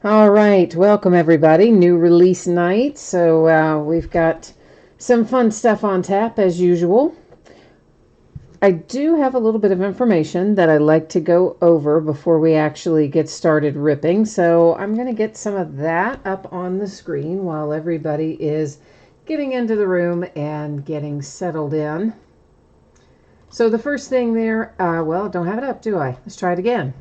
All right, welcome everybody. New release night. So we've got some fun stuff on tap as usual. I do have a little bit of information that I'd like to go over before we actually get started ripping. So I'm going to get some of that up on the screen while everybody is getting into the room and getting settled in. So the first thing there, well, don't have it up, do I? Let's try it again.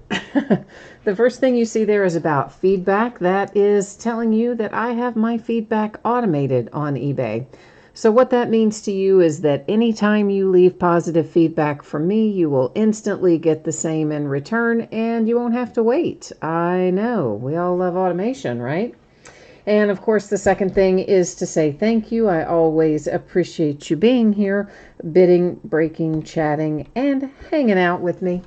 The first thing you see there is about feedback. That is telling you that I have my feedback automated on eBay. So what that means to you is that anytime you leave positive feedback from me, you will instantly get the same in return and you won't have to wait. I know, we all love automation, right? And of course, the second thing is to say thank you. I always appreciate you being here, bidding, breaking, chatting, and hanging out with me.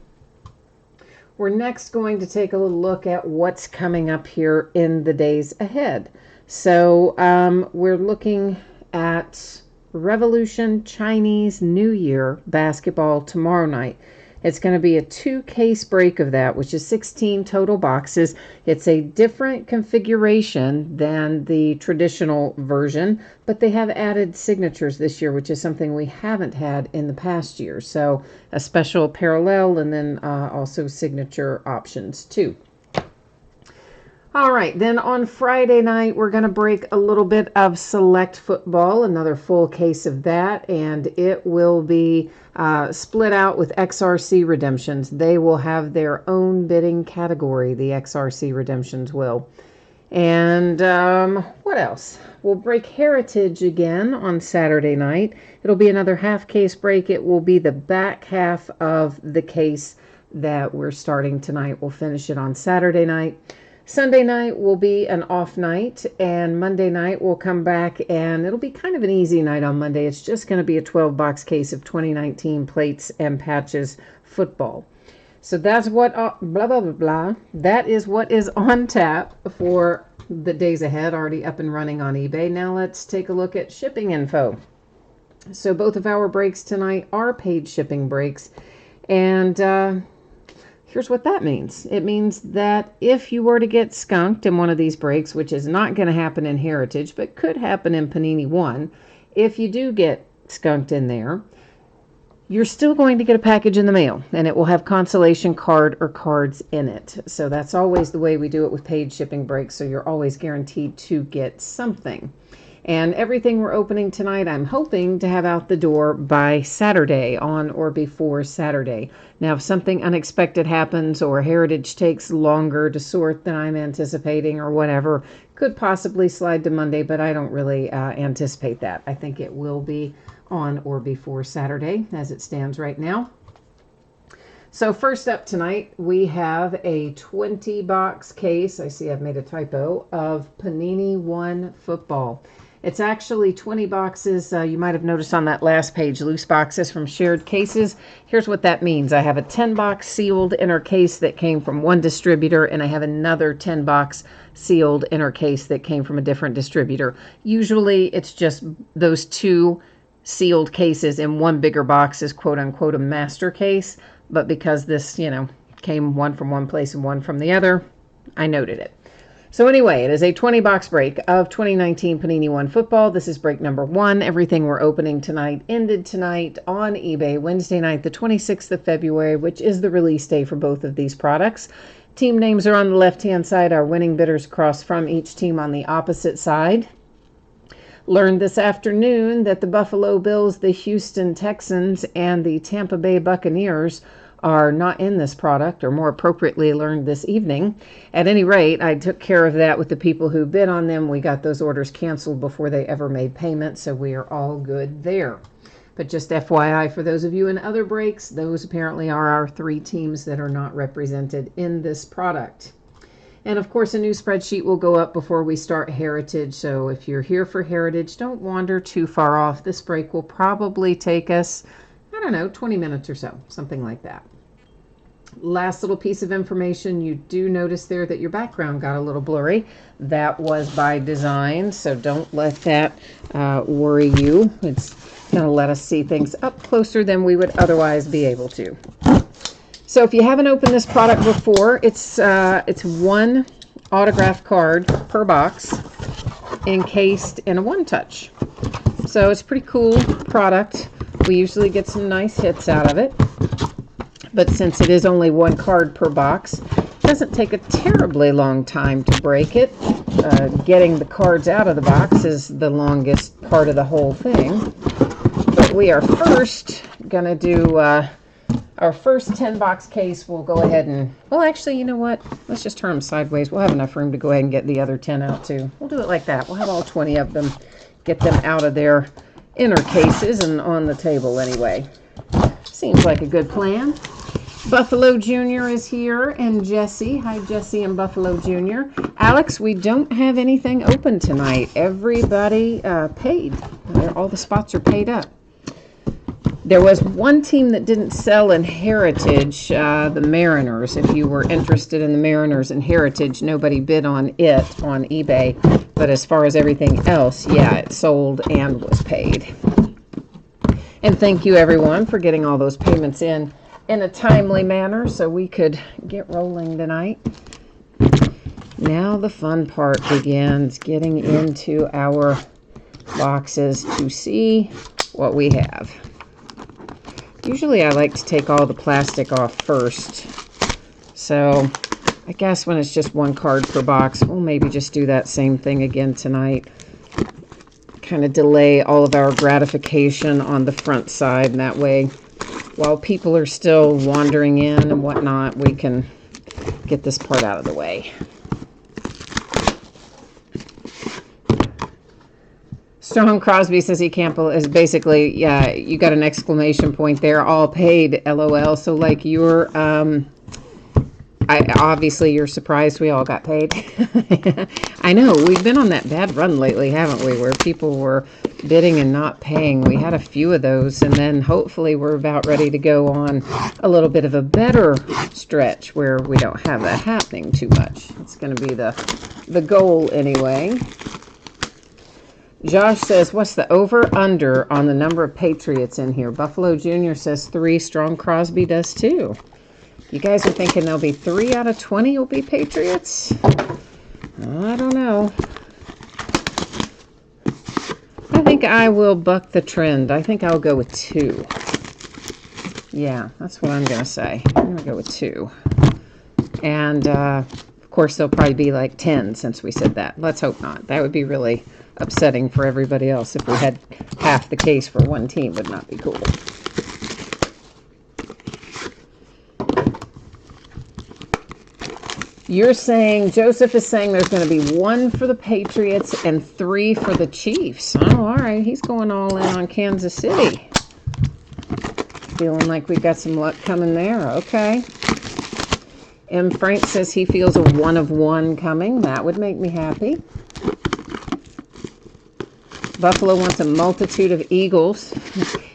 We're next going to take a little look at what's coming up here in the days ahead. So we're looking at Revolution Chinese New Year basketball tomorrow night. It's going to be a 2-case break of that, which is 16 total boxes. It's a different configuration than the traditional version, but they have added signatures this year, which is something we haven't had in the past year. So a special parallel and then also signature options too. All right, then on Friday night, we're going to break a little bit of select football, another full case of that, and it will be split out with XRC redemptions. They will have their own bidding category, the XRC redemptions will. And what else? We'll break Heritage again on Saturday night. It'll be another half case break. It will be the back half of the case that we're starting tonight. We'll finish it on Saturday night. Sunday night will be an off night, and Monday night we'll come back, and it'll be kind of an easy night on Monday. It's just going to be a 12-box case of 2019 plates and patches football. So that's what, blah, blah, blah, blah. That is what is on tap for the days ahead, already up and running on eBay. Now let's take a look at shipping info. So both of our breaks tonight are paid shipping breaks, and here's what that means. It means that if you were to get skunked in one of these breaks, which is not going to happen in Heritage, but could happen in Panini 1, if you do get skunked in there, you're still going to get a package in the mail, and it will have consolation card or cards in it. So that's always the way we do it with paid shipping breaks, so you're always guaranteed to get something. And everything we're opening tonight, I'm hoping to have out the door by Saturday, on or before Saturday. Now, if something unexpected happens or Heritage takes longer to sort than I'm anticipating or whatever, could possibly slide to Monday, but I don't really anticipate that. I think it will be on or before Saturday as it stands right now. So first up tonight, we have a 20-box case, I see I've made a typo, of Panini 1 football. It's actually 20 boxes. You might have noticed on that last page, loose boxes from shared cases. Here's what that means. I have a 10-box sealed inner case that came from one distributor, and I have another 10-box sealed inner case that came from a different distributor. Usually it's just those two sealed cases in one bigger box is quote-unquote a master case, but because this, came one from one place and one from the other, I noted it. So anyway, it is a 20-box break of 2019 Panini 1 football. This is break number 1. Everything we're opening tonight ended tonight on eBay, Wednesday night, the 26th of February, which is the release day for both of these products. Team names are on the left-hand side. Our winning bidders cross from each team on the opposite side. Learned this afternoon that the Buffalo Bills, the Houston Texans, and the Tampa Bay Buccaneers are not in this product, or more appropriately learned this evening. At any rate, I took care of that with the people who bid on them. We got those orders canceled before they ever made payment, so we are all good there. But just FYI, for those of you in other breaks, those apparently are our 3 teams that are not represented in this product. And of course, a new spreadsheet will go up before we start Heritage. So if you're here for Heritage, don't wander too far off. This break will probably take us, 20 minutes or so, something like that. Last little piece of information, you do notice there that your background got a little blurry. That was by design, so don't let that worry you. It's going to let us see things up closer than we would otherwise be able to. So if you haven't opened this product before, it's one autograph card per box, encased in a one-touch. So it's a pretty cool product. We usually get some nice hits out of it. But since it is only one card per box, it doesn't take a terribly long time to break it. Getting the cards out of the box is the longest part of the whole thing. But we are first going to do our first 10-box case. We'll go ahead and, well, actually, you know what? Let's just turn them sideways. We'll have enough room to go ahead and get the other 10 out, too. We'll do it like that. We'll have all 20 of them, get them out of their inner cases and on the table anyway. Seems like a good plan. Buffalo Jr. is here, and Jesse. Hi, Jesse and Buffalo Jr. Alex, we don't have anything open tonight. Everybody paid. All the spots are paid up. There was one team that didn't sell in Heritage, the Mariners. If you were interested in the Mariners in Heritage, nobody bid on it on eBay. But as far as everything else, yeah, it sold and was paid. And thank you, everyone, for getting all those payments in a timely manner so we could get rolling tonight. Now the fun part begins, getting into our boxes to see what we have. Usually I like to take all the plastic off first. So I guess when it's just one card per box, we'll maybe just do that same thing again tonight. Kind of delay all of our gratification on the front side, and that way, while people are still wandering in and whatnot, we can get this part out of the way. Strong Crosby says he can't believe, is basically, yeah, you got an exclamation point there, all paid, LOL. So like you're, obviously you're surprised we all got paid. I know, we've been on that bad run lately, haven't we, where people were bidding and not paying. We had a few of those, and then hopefully we're about ready to go on a little bit of a better stretch where we don't have that happening too much. It's going to be the goal anyway. Josh says, what's the over-under on the number of Patriots in here? Buffalo Jr. says 3. Strong Crosby does too. You guys are thinking there'll be 3 out of 20 will be Patriots? I don't know. I think I will buck the trend. I think I'll go with 2. Yeah, that's what I'm going to say. I'm going to go with 2. And, of course, there'll probably be like 10 since we said that. Let's hope not. That would be really upsetting for everybody else if we had half the case for one team. Would not be cool. You're saying, Joseph is saying there's going to be 1 for the Patriots and 3 for the Chiefs. Oh, all right. He's going all in on Kansas City. Feeling like we've got some luck coming there. Okay. M. Frank says he feels a 1 of 1 coming. That would make me happy. Buffalo wants a multitude of Eagles,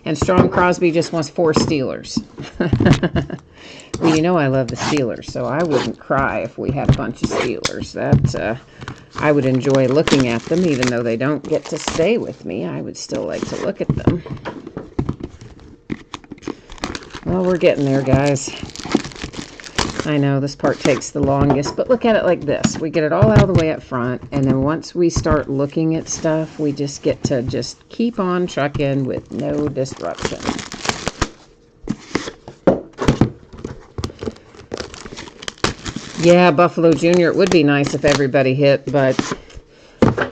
and Strong Crosby just wants 4 Steelers. Well, you know I love the Steelers, so I wouldn't cry if we had a bunch of Steelers. That I would enjoy looking at them, even though they don't get to stay with me. I would still like to look at them. Well, we're getting there, guys. I know this part takes the longest, but look at it like this. We get it all out of the way up front, and then once we start looking at stuff, we just get to just keep on trucking with no disruption. Yeah, Buffalo Jr., it would be nice if everybody hit, but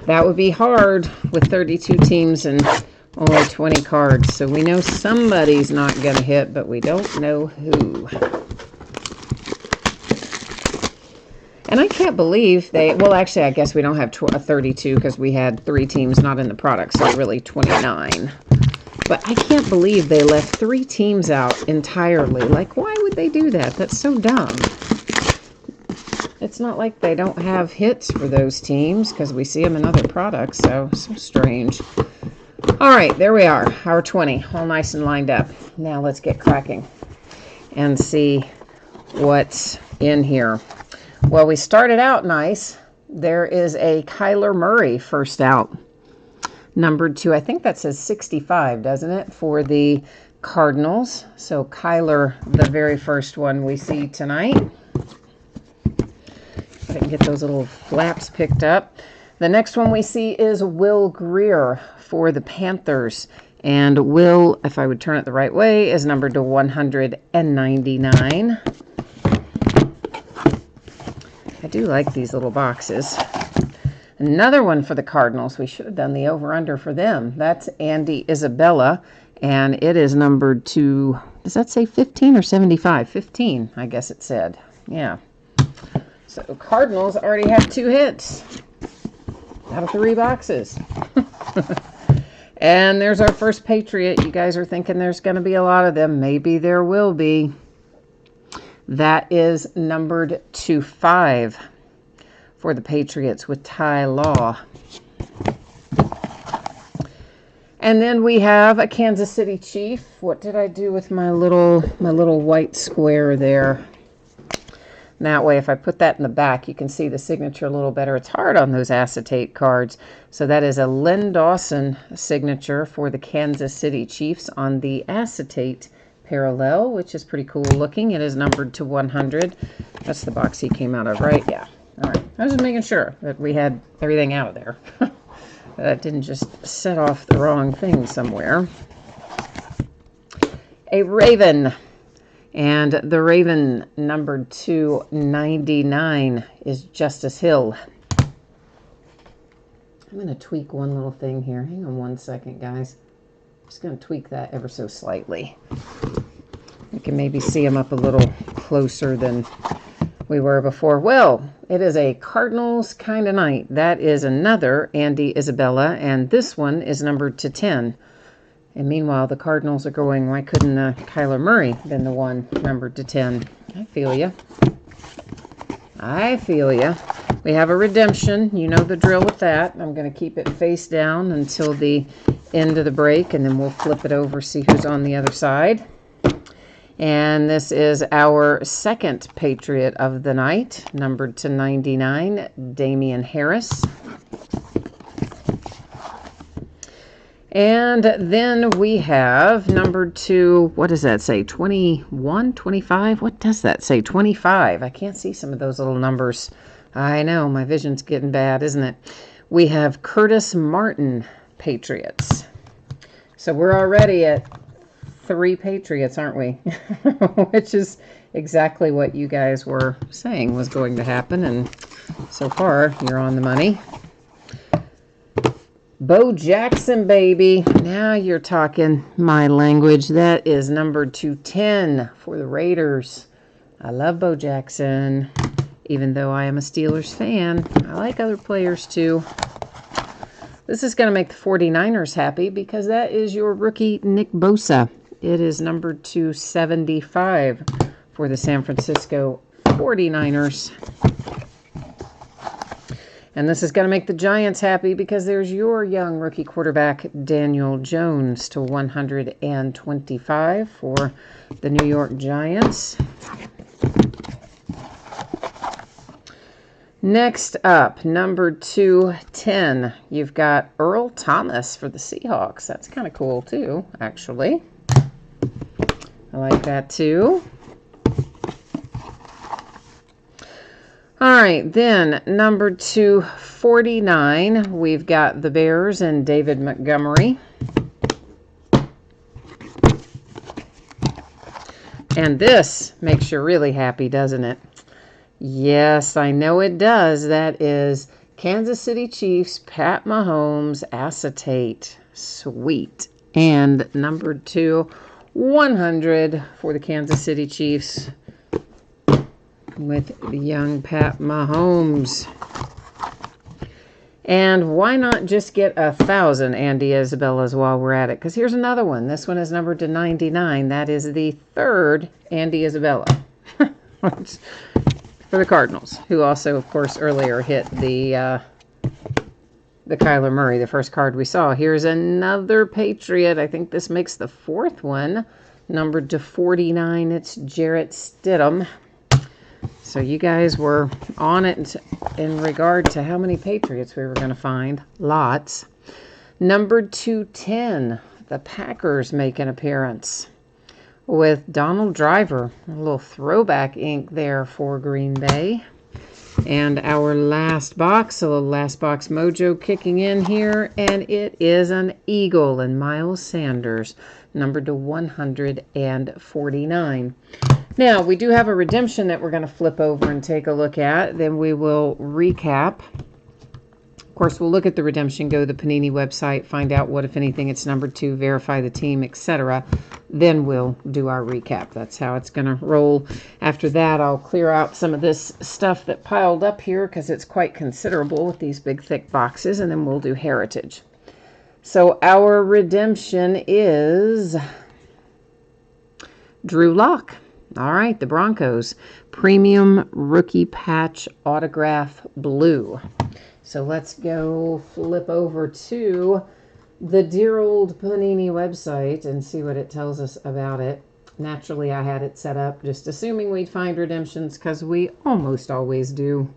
that would be hard with 32 teams and only 20 cards. So we know somebody's not going to hit, but we don't know who. And I can't believe well, actually, I guess we don't have 32 because we had 3 teams not in the product, so really 29. But I can't believe they left 3 teams out entirely. Like, why would they do that? That's so dumb. It's not like they don't have hits for those teams because we see them in other products, so strange. All right, there we are, our 20, all nice and lined up. Now let's get cracking and see what's in here. Well, we started out nice. There is a Kyler Murray first out. Numbered to, I think that says 65, doesn't it, for the Cardinals. So Kyler, the very first one we see tonight. if I can get those little flaps picked up. The next one we see is Will Greer for the Panthers. And Will, if I would turn it the right way, is numbered to 199. I do like these little boxes. Another one for the Cardinals. We should have done the over-under for them. That's Andy Isabella, and it is numbered to, does that say 15 or 75? 15, I guess it said. Yeah. So Cardinals already have 2 hits out of 3 boxes. And there's our first Patriot. You guys are thinking there's going to be a lot of them. Maybe there will be. That is numbered to 5 for the Patriots with Ty Law. And then we have a Kansas City Chief. What did I do with my little white square there? That way, if I put that in the back, you can see the signature a little better. It's hard on those acetate cards. So that is a Len Dawson signature for the Kansas City Chiefs on the acetate parallel, which is pretty cool looking. It is numbered to 100. That's the box he came out of, right? Yeah. All right. I was just making sure that we had everything out of there. That didn't just set off the wrong thing somewhere. A Raven. And the Raven numbered to 99 is Justice Hill. I'm going to tweak one little thing here. Hang on one second, guys. I'm just going to tweak that ever so slightly. You can maybe see them up a little closer than we were before. Well, it is a Cardinals kind of night. That is another Andy Isabella, and this one is numbered to 10. And meanwhile, the Cardinals are going, why couldn't Kyler Murray been the one numbered to 10? I feel you. I feel you. We have a redemption. You know the drill with that. I'm going to keep it face down until the end of the break, and then we'll flip it over, see who's on the other side. And this is our second Patriot of the night, numbered to 99, Damian Harris. And then we have numbered to, what does that say, 21, 25? What does that say, 25? I can't see some of those little numbers. I know, my vision's getting bad, isn't it? We have Curtis Martin, Patriots. So we're already at 3 Patriots, aren't we? Which is exactly what you guys were saying was going to happen. And so far, you're on the money. Bo Jackson, baby. Now you're talking my language. That is numbered to 10 for the Raiders. I love Bo Jackson, even though I am a Steelers fan. I like other players too. This is going to make the 49ers happy because that is your rookie Nick Bosa. It is numbered to 75 for the San Francisco 49ers. And this is going to make the Giants happy because there's your young rookie quarterback, Daniel Jones, to 125 for the New York Giants. Next up, number 210, you've got Earl Thomas for the Seahawks. That's kind of cool too, actually. I like that too. All right, then number 249, we've got the Bears and David Montgomery. And this makes you really happy, doesn't it? Yes, I know it does. That is Kansas City Chiefs, Pat Mahomes, acetate. Sweet. And number 200 for the Kansas City Chiefs, with the young Pat Mahomes. And why not just get 1,000 Andy Isabellas while we're at it? Because here's another one. This one is numbered to 99. That is the third Andy Isabella for the Cardinals, who also, of course, earlier hit the Kyler Murray, the first card we saw. Here's another Patriot. I think this makes the 4th one, numbered to 49. It's Jarrett Stidham. So you guys were on it in regard to how many Patriots we were going to find. Lots. Number 210, the Packers make an appearance with Donald Driver. A little throwback ink there for Green Bay. And our last box, a little last box mojo kicking in here, and it is an Eagle and Miles Sanders, numbered to 149. Now, we do have a redemption that we're going to flip over and take a look at. Then we will recap. Of course, we'll look at the redemption, go to the Panini website, find out what, if anything, it's numbered to, verify the team, etc. Then we'll do our recap. That's how it's going to roll. After that, I'll clear out some of this stuff that piled up here because it's quite considerable with these big, thick boxes, and then we'll do Heritage. So our redemption is Drew Lock. All right, the Broncos. Premium Rookie Patch Autograph Blue. So let's go flip over to the dear old Panini website and see what it tells us about it. Naturally, I had it set up just assuming we'd find redemptions because we almost always do.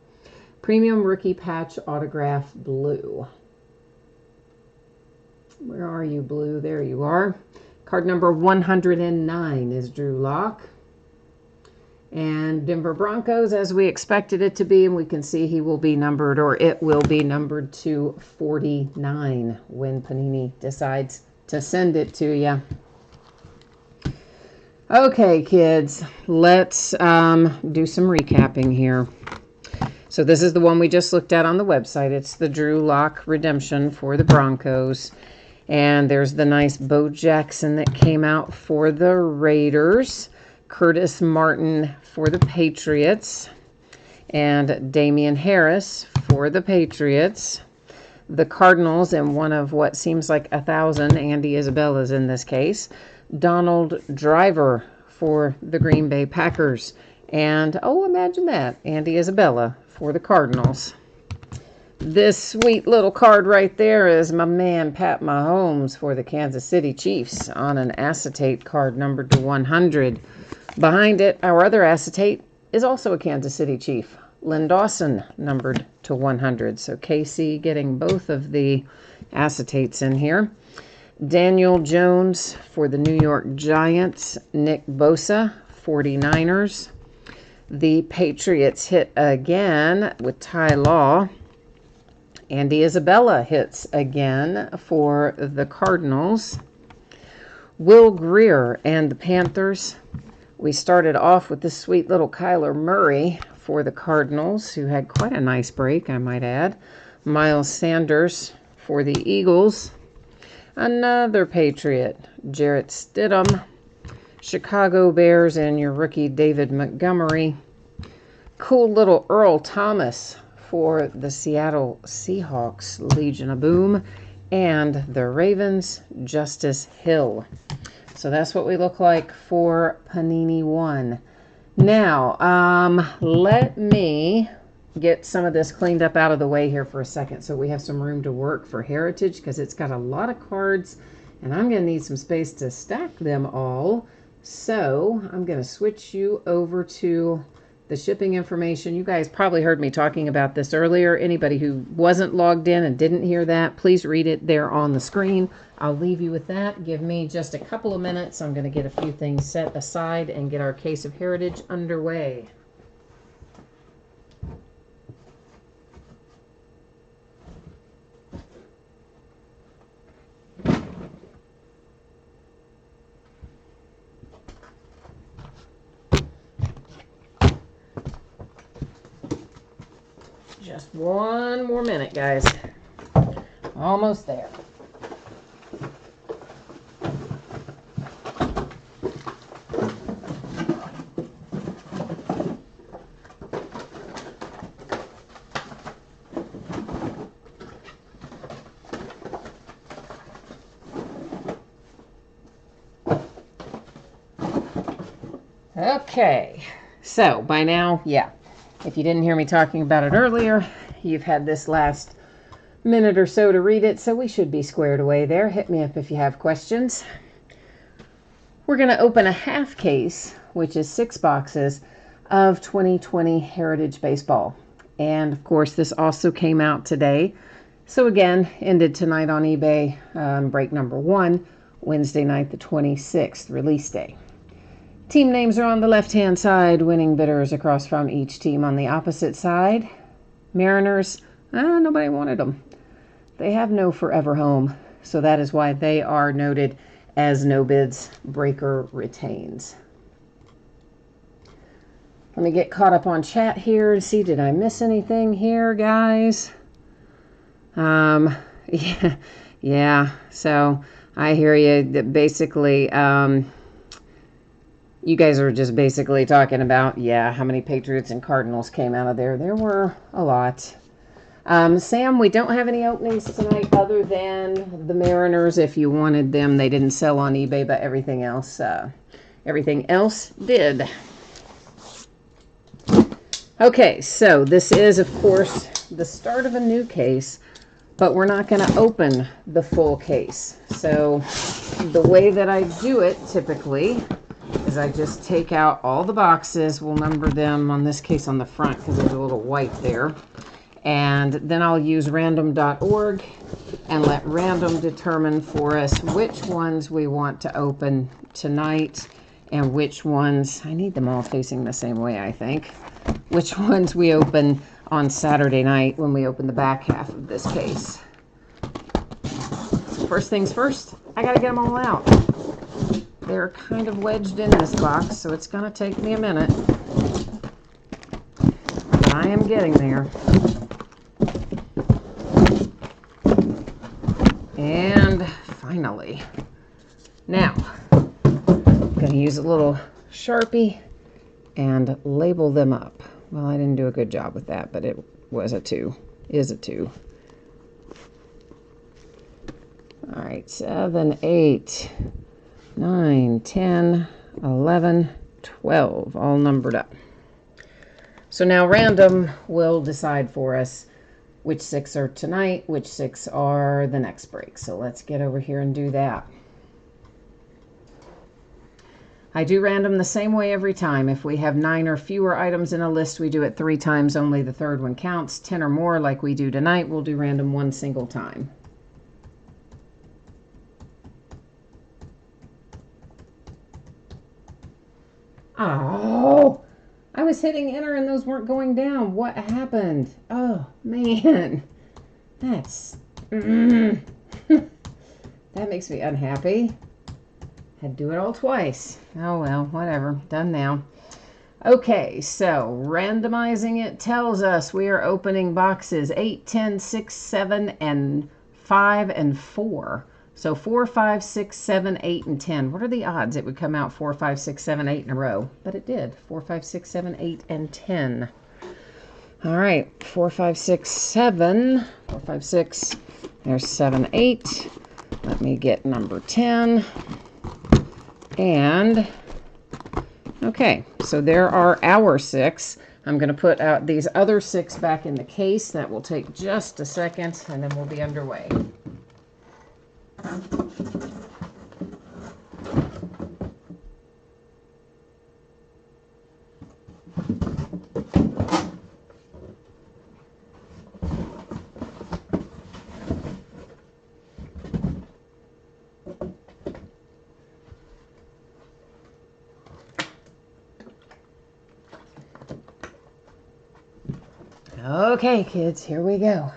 Premium Rookie Patch Autograph Blue. Where are you, Blue? There you are. Card number 109 is Drew Lock. And Denver Broncos, as we expected it to be, and we can see he will be numbered, or it will be numbered to 49 when Panini decides to send it to you. Okay, kids, let's do some recapping here. So this is the one we just looked at on the website. It's the Drew Lock redemption for the Broncos. And there's the nice Bo Jackson that came out for the Raiders. Curtis Martin for the Patriots, and Damian Harris for the Patriots. The Cardinals, and one of what seems like 1,000 Andy Isabella's in this case. Donald Driver for the Green Bay Packers. And, oh, imagine that, Andy Isabella for the Cardinals. This sweet little card right there is my man Pat Mahomes for the Kansas City Chiefs on an acetate card numbered to 100. Behind it, our other acetate is also a Kansas City Chief, Len Dawson, numbered to 100. So KC getting both of the acetates in here. Daniel Jones for the New York Giants. Nick Bosa, 49ers. The Patriots hit again with Ty Law. Andy Isabella hits again for the Cardinals. Will Greer and the Panthers. We started off with this sweet little Kyler Murray for the Cardinals, who had quite a nice break, I might add. Miles Sanders for the Eagles. Another Patriot, Jarrett Stidham. Chicago Bears and your rookie David Montgomery. Cool little Earl Thomas for the Seattle Seahawks, Legion of Boom. And the Ravens, Justice Hill. So that's what we look like for Panini 1. Now, let me get some of this cleaned up out of the way here for a second so we have some room to work for Heritage because it's got a lot of cards and I'm going to need some space to stack them all. So I'm going to switch you over to the shipping information. You guys probably heard me talking about this earlier. Anybody who wasn't logged in and didn't hear that, please read it there on the screen. I'll leave you with that. Give me just a couple of minutes. I'm going to get a few things set aside and get our case of Heritage underway. Just one more minute, guys. Almost there. Okay, so by now, yeah. If you didn't hear me talking about it earlier, you've had this last minute or so to read it, so we should be squared away there. Hit me up if you have questions. We're going to open a half case, which is 6 boxes, of 2020 Heritage Baseball. And, of course, this also came out today. So, again, ended tonight on eBay, break number 1, Wednesday night the 26th, release day. Team names are on the left-hand side, winning bidders across from each team on the opposite side. Mariners, nobody wanted them. They have no forever home, so that is why they are noted as no bids. Breaker retains. Let me get caught up on chat here to see, did I miss anything here, guys? Yeah, so I hear you. Basically, you guys are just basically talking about, how many Patriots and Cardinals came out of there. There were a lot. Sam, we don't have any openings tonight other than the Mariners. If you wanted them, they didn't sell on eBay, but everything else did. Okay, so this is, of course, the start of a new case, but we're not going to open the full case. So the way that I do it typically is I just take out all the boxes. We'll number them on this case on the front because there's a little white there. And then I'll use random.org and let random determine for us which ones we want to open tonight and which ones, I need them all facing the same way, I think, which ones we open on Saturday night when we open the back half of this case. So first things first, I gotta get them all out. They're kind of wedged in this box, so it's gonna take me a minute, but I am getting there. And finally, now I'm going to use a little Sharpie and label them up. Well, I didn't do a good job with that, but it was a 2, is a 2. All right, 7, 8, 9, 10, 11, 12, all numbered up. So now random will decide for us which 6 are tonight, which 6 are the next break. So let's get over here and do that. I do random the same way every time. If we have 9 or fewer items in a list, we do it 3 times, only the third one counts. 10 or more, like we do tonight, we'll do random 1 single time. Oh, I was hitting enter and those weren't going down. What happened? Oh, man. That's... that makes me unhappy. Had to do it all twice. Oh, well, whatever. Done now. Okay, so randomizing it tells us we are opening boxes 8, 10, 6, 7, and 5, and 4. So 4, 5, 6, 7, 8, and 10. What are the odds it would come out 4, 5, 6, 7, 8 in a row? But it did. 4, 5, 6, 7, 8, and 10. All right. 4, 5, 6, 7. 4, 5, 6. There's 7, 8. Let me get number 10. And, okay. So there are our 6. I'm going to put out these other 6 back in the case. That will take just a second, and then we'll be underway. Okay, kids, here we go.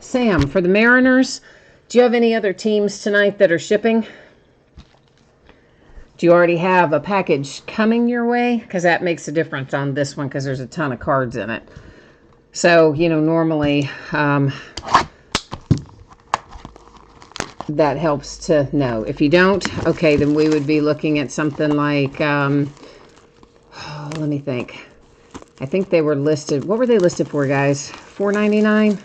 Sam, for the Mariners, do you have any other teams tonight that are shipping? Do you already have a package coming your way? Because that makes a difference on this one because there's a ton of cards in it. So, you know, normally that helps to know. If you don't, okay, then we would be looking at something like, let me think. I think they were listed. What were they listed for, guys? $4.99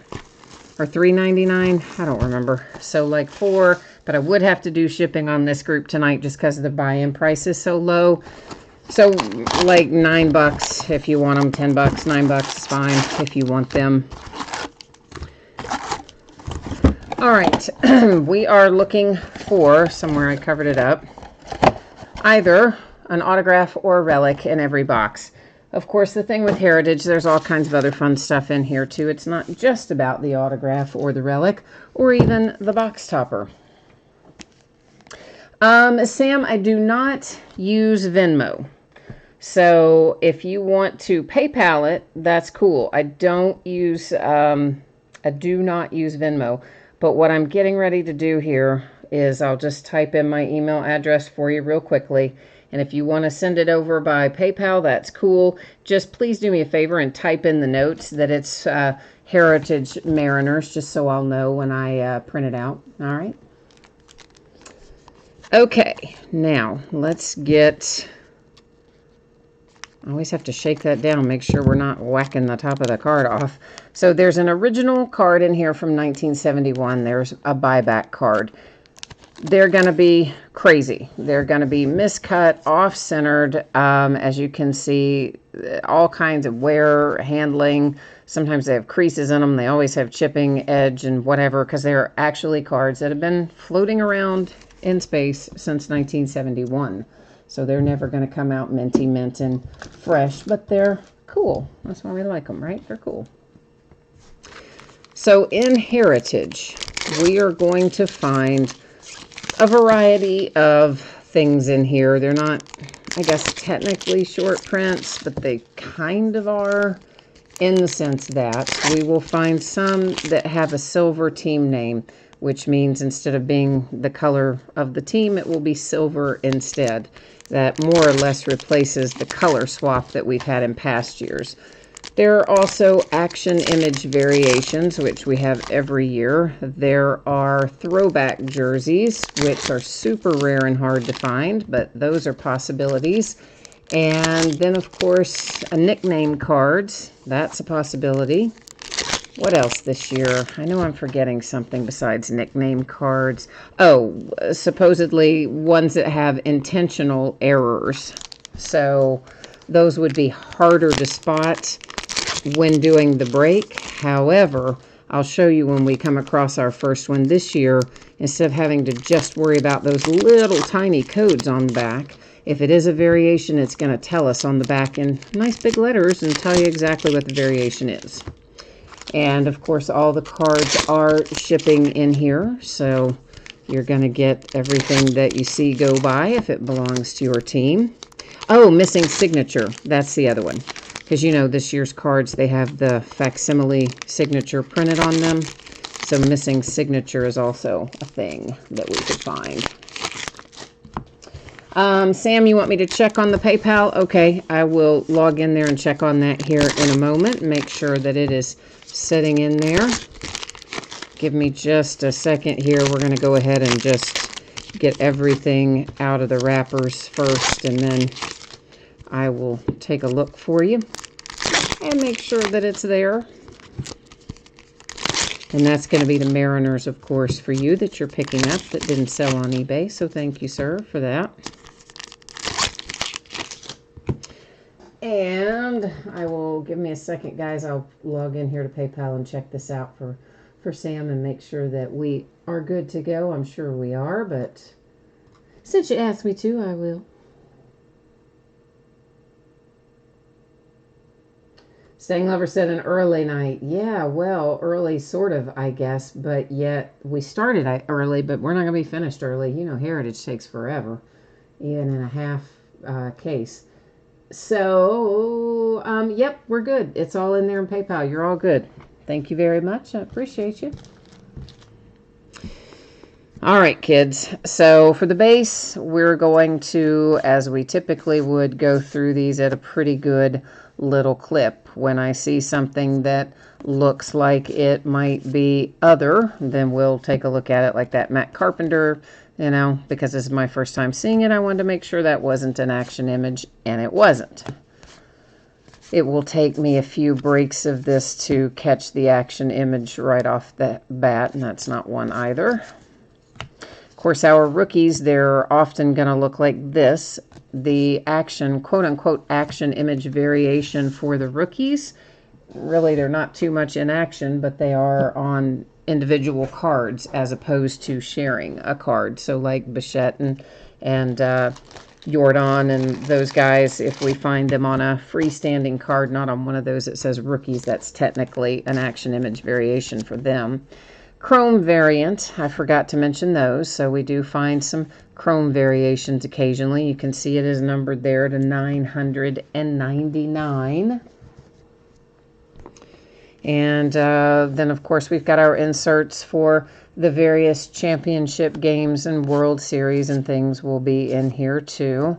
or $3.99? I don't remember. So like 4, but I would have to do shipping on this group tonight just because the buy-in price is so low. So like $9 if you want them, $10, $9 is fine if you want them. All right, we are looking for, somewhere I covered it up, either an autograph or a relic in every box. Of course, the thing with Heritage, there's all kinds of other fun stuff in here, too. It's not just about the autograph or the relic or even the box topper. Sam, I do not use Venmo. So if you want to PayPal it, that's cool. I do not use Venmo. But what I'm getting ready to do here is I'll just type in my email address for you real quickly. And if you want to send it over by PayPal, that's cool. Just please do me a favor and type in the notes that it's Heritage Mariners, just so I'll know when I print it out. All right. Okay, now let's get... I always have to shake that down, make sure we're not whacking the top of the card off. So there's an original card in here from 1971. There's a buyback card. They're going to be crazy. They're going to be miscut, off-centered, as you can see, all kinds of wear, handling. Sometimes they have creases in them. They always have chipping, edge, and whatever, because they're actually cards that have been floating around in space since 1971. So they're never going to come out minty mint and fresh, but they're cool. That's why we like them, right? They're cool. So in Heritage, we are going to find a variety of things in here. They're not, I guess, technically short prints, but they kind of are, in the sense that we will find some that have a silver team name, which means instead of being the color of the team, it will be silver instead. That more or less replaces the color swap that we've had in past years. There are also action image variations, which we have every year. There are throwback jerseys, which are super rare and hard to find, but those are possibilities. And then, of course, nickname cards. That's a possibility. What else this year? I know I'm forgetting something besides nickname cards. Oh, supposedly ones that have intentional errors. So those would be harder to spot when doing the break. However, I'll show you when we come across our first one this year, instead of having to just worry about those little tiny codes on the back. If it is a variation, it's going to tell us on the back in nice big letters and tell you exactly what the variation is. And of course, all the cards are shipping in here, so you're going to get everything that you see go by if it belongs to your team. Oh, missing signature. That's the other one. Because you know, this year's cards, they have the facsimile signature printed on them. So missing signature is also a thing that we could find. Sam, you want me to check on the PayPal? Okay, I will log in there and check on that here in a moment. Make sure that it is sitting in there. Give me just a second here. We're going to go ahead and just get everything out of the wrappers first, and then I will take a look for you and make sure that it's there. And that's going to be the Mariners, of course, for you that you're picking up that didn't sell on eBay. So thank you, sir, for that. And I will, give me a second, guys. I'll log in here to PayPal and check this out for Sam and make sure that we are good to go. I'm sure we are, but since you asked me to, I will. Staying Lover said an early night. Yeah, well, early sort of, I guess, but yet we started early, but we're not going to be finished early. You know, Heritage takes forever, even in a half case. So, yep, we're good. It's all in there in PayPal. You're all good. Thank you very much. I appreciate you. All right, kids. So for the base, we're going to, as we typically would, go through these at a pretty good little clip. When I see something that looks like it might be other, then we'll take a look at it, like that Matt Carpenter. You know, because this is my first time seeing it, I wanted to make sure that wasn't an action image, and it wasn't. It will take me a few breaks of this to catch the action image right off the bat, and that's not one either. Of course, our rookies, they're often going to look like this. The action, quote-unquote, action image variation for the rookies, really, they're not too much in action, but they are on individual cards as opposed to sharing a card. So like Bichette and Jordan and those guys, if we find them on a freestanding card, not on one of those that says rookies, that's technically an action image variation for them. Chrome variant, I forgot to mention those, so we do find some chrome variations occasionally. You can see it is numbered there to 999. And then, of course, we've got our inserts for the various championship games and World Series and things will be in here, too.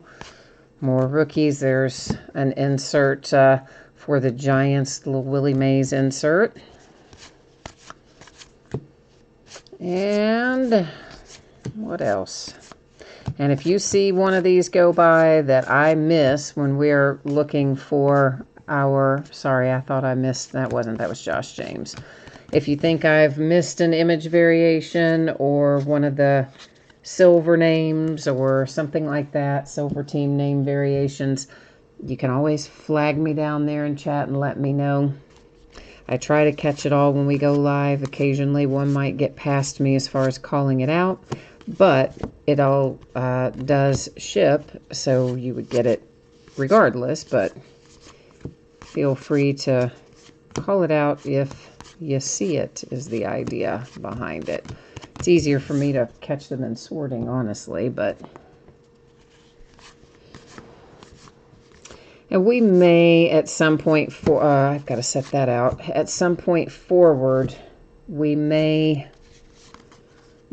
More rookies. There's an insert for the Giants, little Willie Mays insert. And what else? And if you see one of these go by that I miss when we're looking for our, sorry, I thought I missed, that was Josh James. If you think I've missed an image variation or one of the silver names or something like that, silver team name variations, you can always flag me down there in chat and let me know. I try to catch it all when we go live. Occasionally one might get past me as far as calling it out, but it all does ship, so you would get it regardless, but feel free to call it out if you see it, is the idea behind it. It's easier for me to catch them in sorting, honestly, but... And we may, at some point, I've got to set that out. At some point forward, we may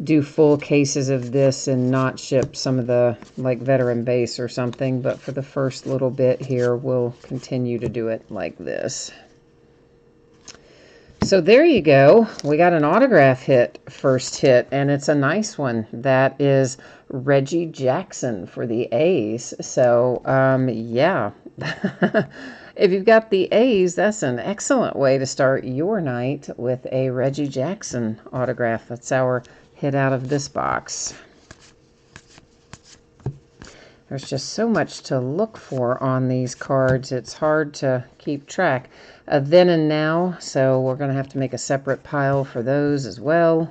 do full cases of this and not ship some of the, like, veteran base or something. But for the first little bit here, we'll continue to do it like this. So there you go. We got an autograph hit, first hit, and it's a nice one. That is Reggie Jackson for the A's. So, yeah. If you've got the A's, that's an excellent way to start your night with a Reggie Jackson autograph. That's our hit out of this box. There's just so much to look for on these cards. It's hard to keep track. Then and now, so we're going to have to make a separate pile for those as well.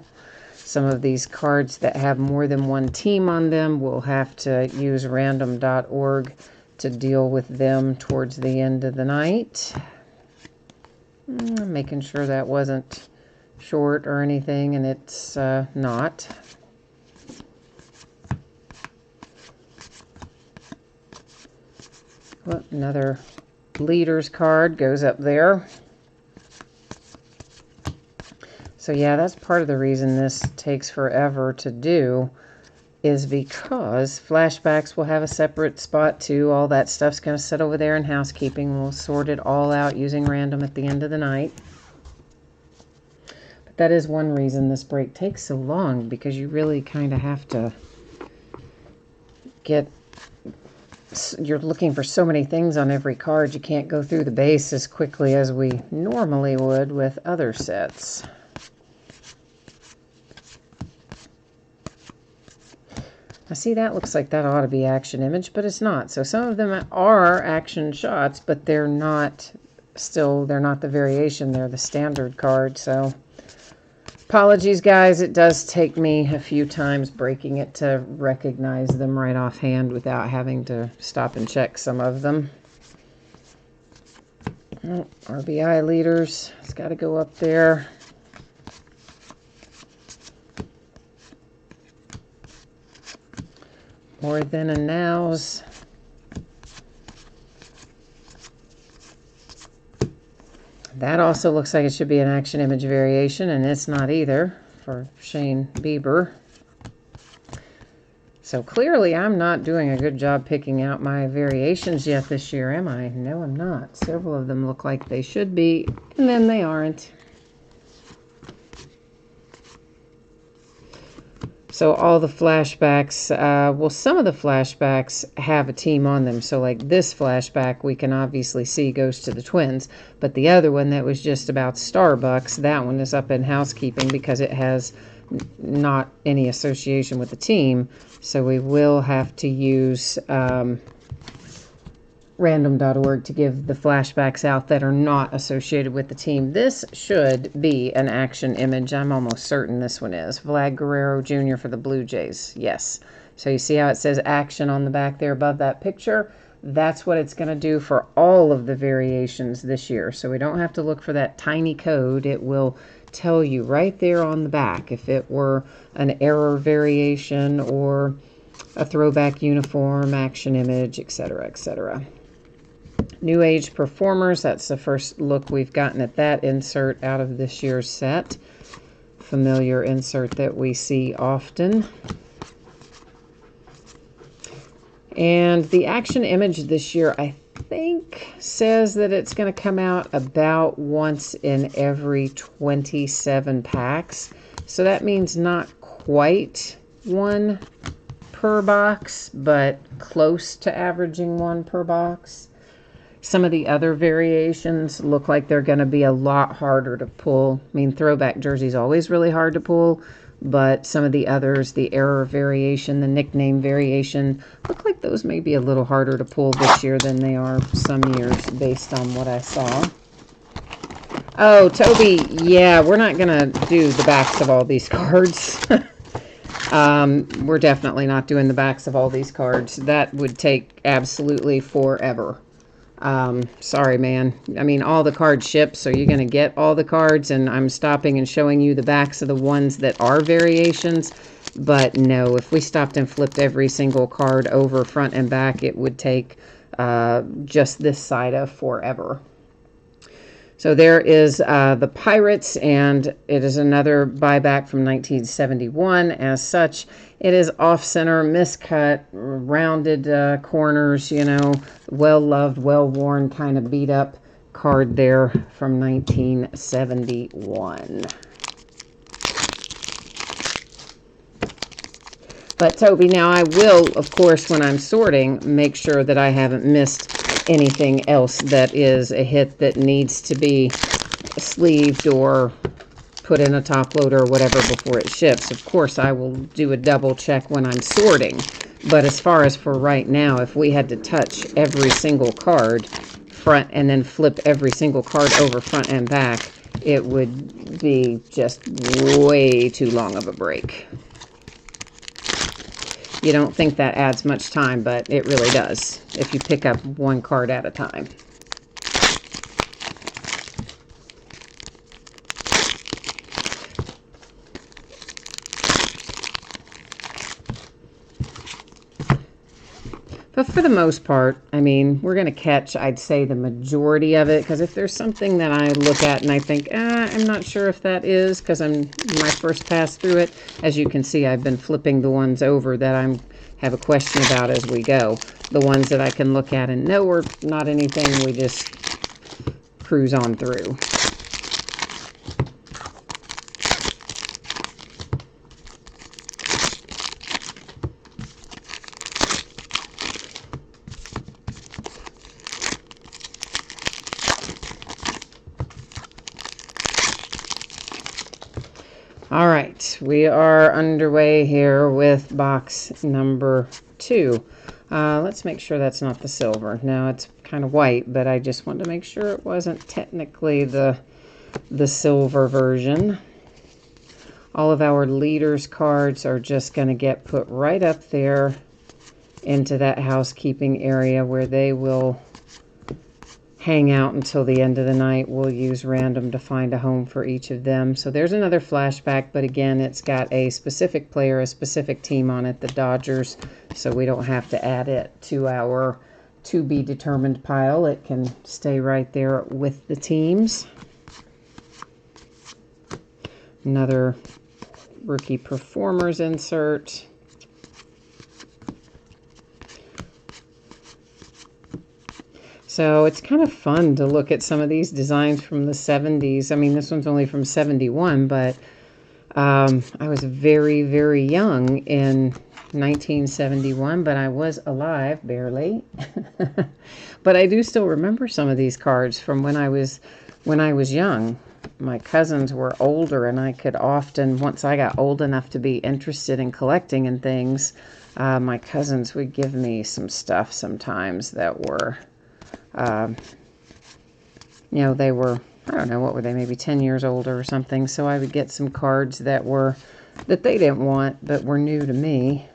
Some of these cards that have more than one team on them, we'll have to use random.org to deal with them towards the end of the night. Making sure that wasn't short or anything, and it's not. Well, another leaders card goes up there. So yeah, that's part of the reason this takes forever to do, is because flashbacks will have a separate spot too. All that stuff's going to sit over there in housekeeping. We'll sort it all out using random at the end of the night. But that is one reason this break takes so long, because you really kind of have to get... You're looking for so many things on every card. You can't go through the base as quickly as we normally would with other sets. I see that looks like that ought to be action image, but it's not. So some of them are action shots, but they're not the variation. They're the standard card. So apologies, guys. It does take me a few times breaking it to recognize them right offhand without having to stop and check some of them. Oh, RBI leaders. It's got to go up there. More than and nows. That also looks like it should be an action image variation, and it's not either for Shane Bieber. So clearly I'm not doing a good job picking out my variations yet this year, am I? No, I'm not. Several of them look like they should be, and then they aren't. So all the flashbacks, well, some of the flashbacks have a team on them. So like this flashback, we can obviously see goes to the Twins. But the other one that was just about Starbucks, that one is up in housekeeping because it has not any association with the team. So we will have to use random.org to give the flashbacks out that are not associated with the team. This should be an action image. I'm almost certain this one is. Vlad Guerrero Jr. for the Blue Jays. Yes. So you see how it says action on the back there above that picture? That's what it's going to do for all of the variations this year. So we don't have to look for that tiny code. It will tell you right there on the back if it were an error variation or a throwback uniform, action image, etc., etc. New Age Performers, that's the first look we've gotten at that insert out of this year's set. Familiar insert that we see often. And the action image this year, I think, says that it's going to come out about once in every 27 packs. So that means not quite one per box, but close to averaging one per box. Some of the other variations look like they're going to be a lot harder to pull. I mean, throwback jersey's always really hard to pull, but some of the others, the error variation, the nickname variation, look like those may be a little harder to pull this year than they are some years based on what I saw. Oh, Toby, yeah, we're not going to do the backs of all these cards. We're definitely not doing the backs of all these cards. That would take absolutely forever. Sorry, man. I mean, all the cards ship, so you're going to get all the cards, and I'm stopping and showing you the backs of the ones that are variations. But no, if we stopped and flipped every single card over front and back, it would take just this side of forever. So there is the Pirates, and it is another buyback from 1971. As such, it is off-center, miscut, rounded corners, you know, well-loved, well-worn, kind of beat-up card there from 1971. But Toby, now I will, of course, when I'm sorting, make sure that I haven't missed anything else that is a hit that needs to be sleeved or put in a top loader or whatever before it ships. Of course, I will do a double check when I'm sorting. But as far as for right now, if we had to touch every single card front and then flip every single card over front and back, it would be just way too long of a break. You don't think that adds much time, but it really does if you pick up one card at a time. But for the most part, I mean, we're going to catch, I'd say, the majority of it. Because if there's something that I look at and I think, I'm not sure if that is, because I'm my first pass through it. As you can see, I've been flipping the ones over that I have a question about as we go. The ones that I can look at and know are not anything, we just cruise on through. All right, we are underway here with box number 2. Let's make sure that's not the silver. No, it's kind of white, but I just wanted to make sure it wasn't technically the silver version. All of our leaders cards are just going to get put right up there into that housekeeping area where they will hang out until the end of the night. We'll use random to find a home for each of them. So there's another flashback, but again, it's got a specific player, a specific team on it, the Dodgers, so we don't have to add it to our to be determined pile. It can stay right there with the teams. Another rookie performers insert. So it's kind of fun to look at some of these designs from the 70s. I mean, this one's only from 71, but I was very, very young in 1971, but I was alive, barely. But I do still remember some of these cards from when I was young. My cousins were older, and I could often, once I got old enough to be interested in collecting and things, my cousins would give me some stuff sometimes that were... you know, they were, I don't know, what were they, maybe 10 years older or something. So I would get some cards that they didn't want, but were new to me.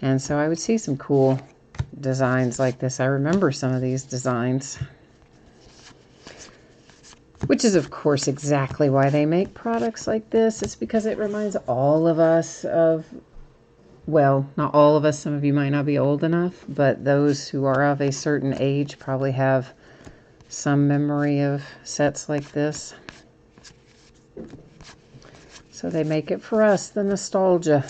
And so I would see some cool designs like this. I remember some of these designs. which is, of course, exactly why they make products like this. It's because it reminds all of us of, well, not all of us, some of you might not be old enough, but those who are of a certain age probably have some memory of sets like this. So they make it for us, the nostalgia.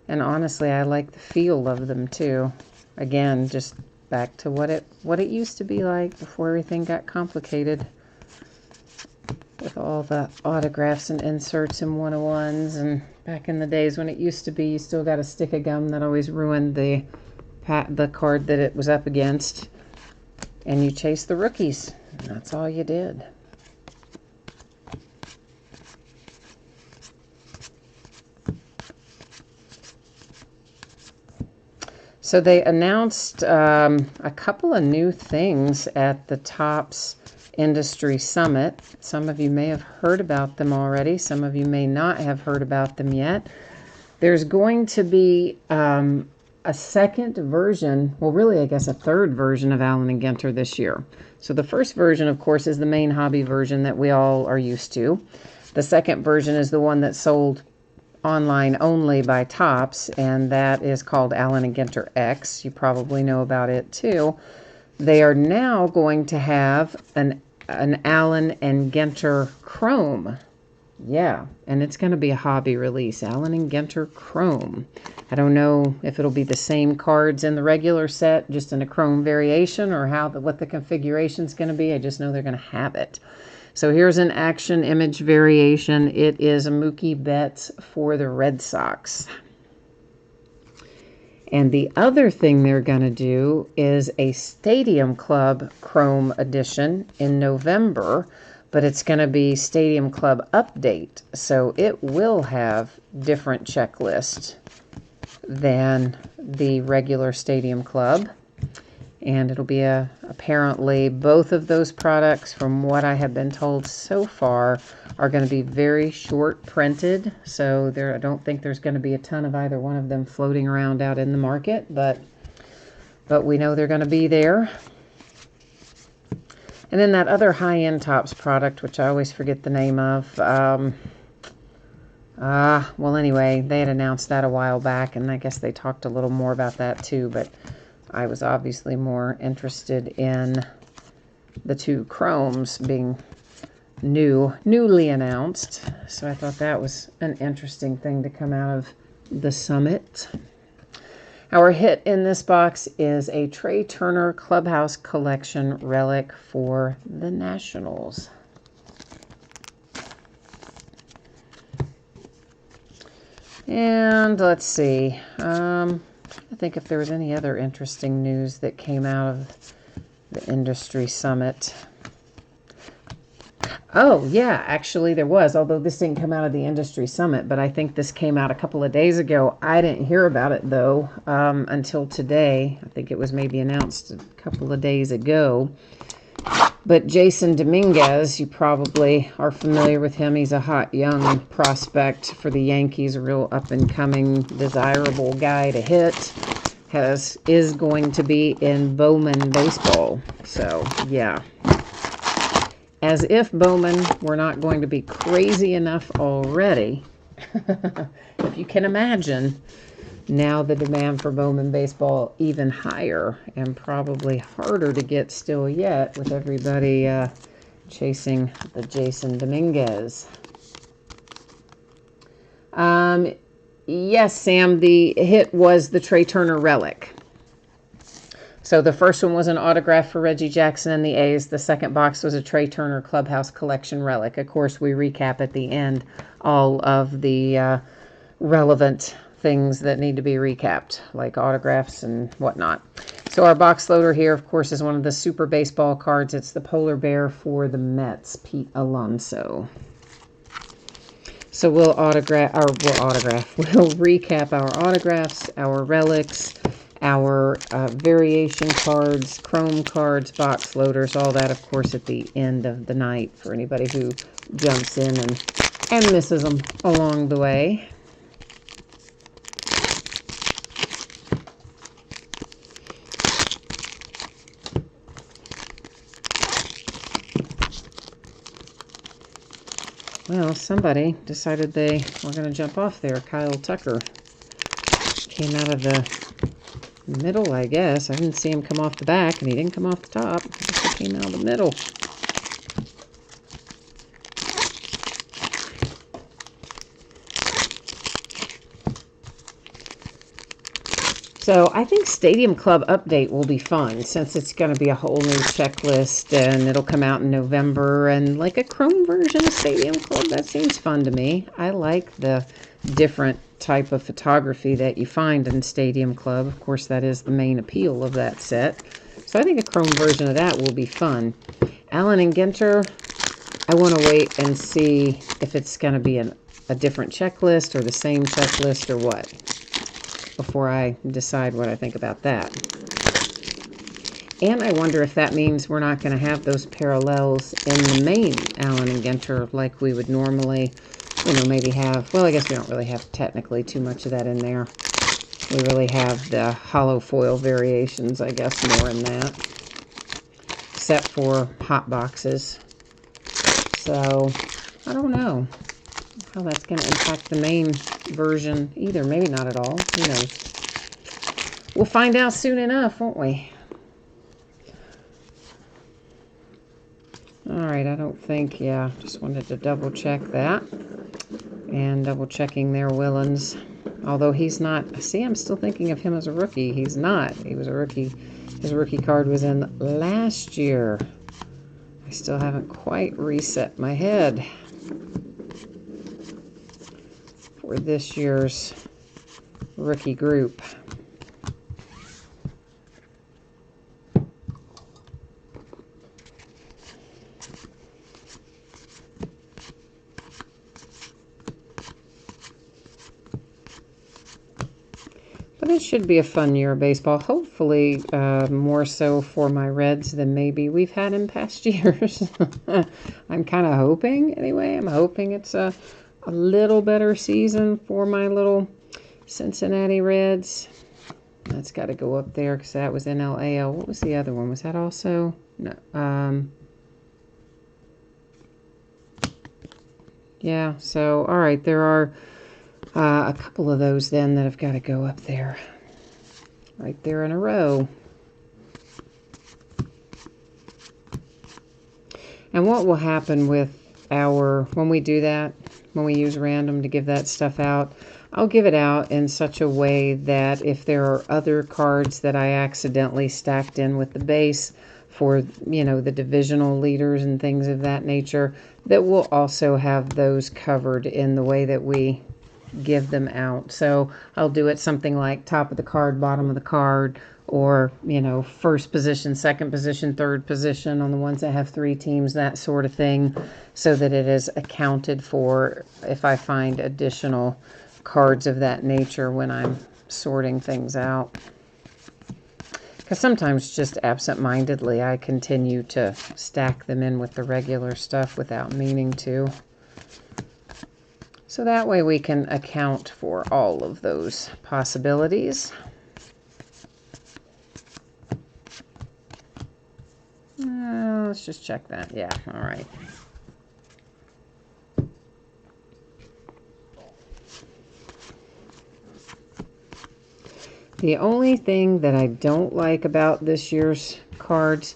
And honestly, I like the feel of them too. Again, just back to what it used to be like before everything got complicated with all the autographs and inserts and 101s, and back in the days when it used to be you still got a stick of gum that always ruined the card that it was up against, and you chased the rookies, and that's all you did. So they announced a couple of new things at the Topps Industry Summit. Some of you may have heard about them already. Some of you may not have heard about them yet. There's going to be a second version, well, really, I guess a third version of Allen & Ginter this year. So the first version, of course, is the main hobby version that we all are used to. The second version is the one that's sold online only by Topps, and that is called Allen & Ginter X. You probably know about it too. They are now going to have an Allen & Ginter Chrome. Yeah, and it's going to be a hobby release, Allen & Ginter Chrome. I don't know if it'll be the same cards in the regular set, just in a Chrome variation, or what the configuration is going to be. I just know they're going to have it. So here's an action image variation. It is a Mookie Betts for the Red Sox. And the other thing they're going to do is a Stadium Club Chrome edition in November, but it's going to be Stadium Club Update. So it will have different checklists than the regular Stadium Club. And it'll be apparently both of those products, from what I have been told so far, are going to be very short printed. So I don't think there's going to be a ton of either one of them floating around out in the market, but we know they're going to be there. And then that other high-end Topps product, which I always forget the name of. Well, anyway, they had announced that a while back, and I guess they talked a little more about that too, but I was obviously more interested in the two Chromes being newly announced. So I thought that was an interesting thing to come out of the summit. Our hit in this box is a Trey Turner Clubhouse Collection relic for the Nationals. And let's see. I think if there was any other interesting news that came out of the industry summit. Oh, yeah, actually there was, although this didn't come out of the industry summit, but I think this came out a couple of days ago. I didn't hear about it, though, until today. I think it was maybe announced a couple of days ago. But Jason Dominguez, you probably are familiar with him. He's a hot young prospect for the Yankees, a real up-and-coming, desirable guy to hit. Is going to be in Bowman baseball. So, yeah. As if Bowman were not going to be crazy enough already. If you can imagine, now the demand for Bowman baseball even higher, and probably harder to get still yet, with everybody chasing the Jason Dominguez. Yes, Sam, the hit was the Trey Turner relic. So the first one was an autograph for Reggie Jackson and the A's. The second box was a Trey Turner Clubhouse Collection relic. Of course, we recap at the end all of the relevant things that need to be recapped, like autographs and whatnot. So our box loader here, of course, is one of the Super Baseball cards. It's the Polar Bear for the Mets, Pete Alonso. So we'll recap our autographs, our relics, our variation cards, chrome cards, box loaders, all that, of course, at the end of the night for anybody who jumps in and misses them along the way. Well, somebody decided they were going to jump off there. Kyle Tucker came out of the middle, I guess. I didn't see him come off the back, and he didn't come off the top. He came out of the middle. So I think Stadium Club Update will be fun, since it's going to be a whole new checklist, and it'll come out in November, and like a Chrome version of Stadium Club. That seems fun to me. I like the different type of photography that you find in Stadium Club. Of course, that is the main appeal of that set. So I think a Chrome version of that will be fun. Allen and Ginter, I want to wait and see if it's going to be a different checklist or the same checklist or what, before I decide what I think about that. And I wonder if that means we're not going to have those parallels in the main Allen and Ginter like we would normally, maybe have. Well, I guess we don't really have technically too much of that in there. We really have the hollow foil variations, I guess, more in that, except for hot boxes. So I don't know how that's going to impact the main version either. Maybe not at all. Who knows? We'll find out soon enough, won't we? All right, I don't think, yeah, just wanted to double check that. And double checking there, Willens. Although he's not, see, I'm still thinking of him as a rookie. He's not. He was a rookie. His rookie card was in last year. I still haven't quite reset my head for this year's rookie group. But it should be a fun year of baseball. Hopefully more so for my Reds than maybe we've had in past years. I'm kind of hoping, anyway. I'm hoping it's a little better season for my little Cincinnati Reds. That's got to go up there because that was NLAL. What was the other one? Was that also? No. Yeah, so, all right, there are a couple of those then that have got to go up there. Right there in a row. And what will happen with when we do that, when we use random to give that stuff out, I'll give it out in such a way that if there are other cards that I accidentally stacked in with the base for, the divisional leaders and things of that nature, that we'll also have those covered in the way that we give them out. So I'll do it something like top of the card, bottom of the card, or, first position, second position, third position on the ones that have 3 teams, that sort of thing, so that it is accounted for if I find additional cards of that nature when I'm sorting things out. Because sometimes just absent-mindedly I continue to stack them in with the regular stuff without meaning to. So that way we can account for all of those possibilities. Let's just check that. Yeah, all right. The only thing that I don't like about this year's cards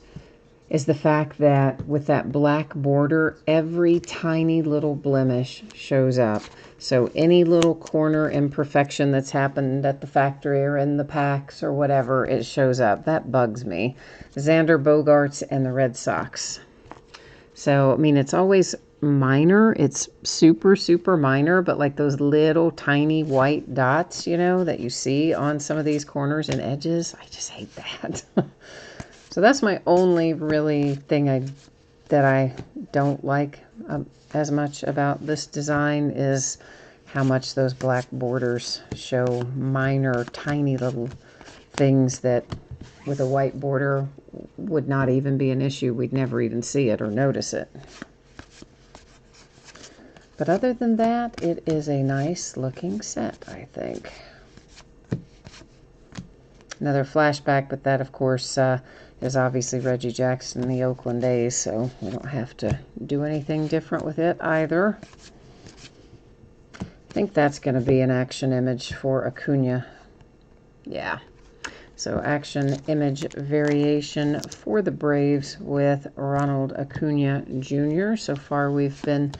is the fact that with that black border, every tiny little blemish shows up. So any little corner imperfection that's happened at the factory or in the packs or whatever, it shows up. That bugs me. Xander Bogaerts and the Red Sox. So, I mean, it's always minor. It's super, super minor, but like those little tiny white dots, that you see on some of these corners and edges, I just hate that. So that's my only really thing that I don't like as much about this design, is how much those black borders show minor, tiny little things that with a white border would not even be an issue. We'd never even see it or notice it. But other than that, it is a nice looking set, I think. Another flashback, but that, of course, is obviously Reggie Jackson in the Oakland A's, so we don't have to do anything different with it either. I think that's going to be an action image for Acuna. Yeah. So action image variation for the Braves with Ronald Acuna Jr. So far we've been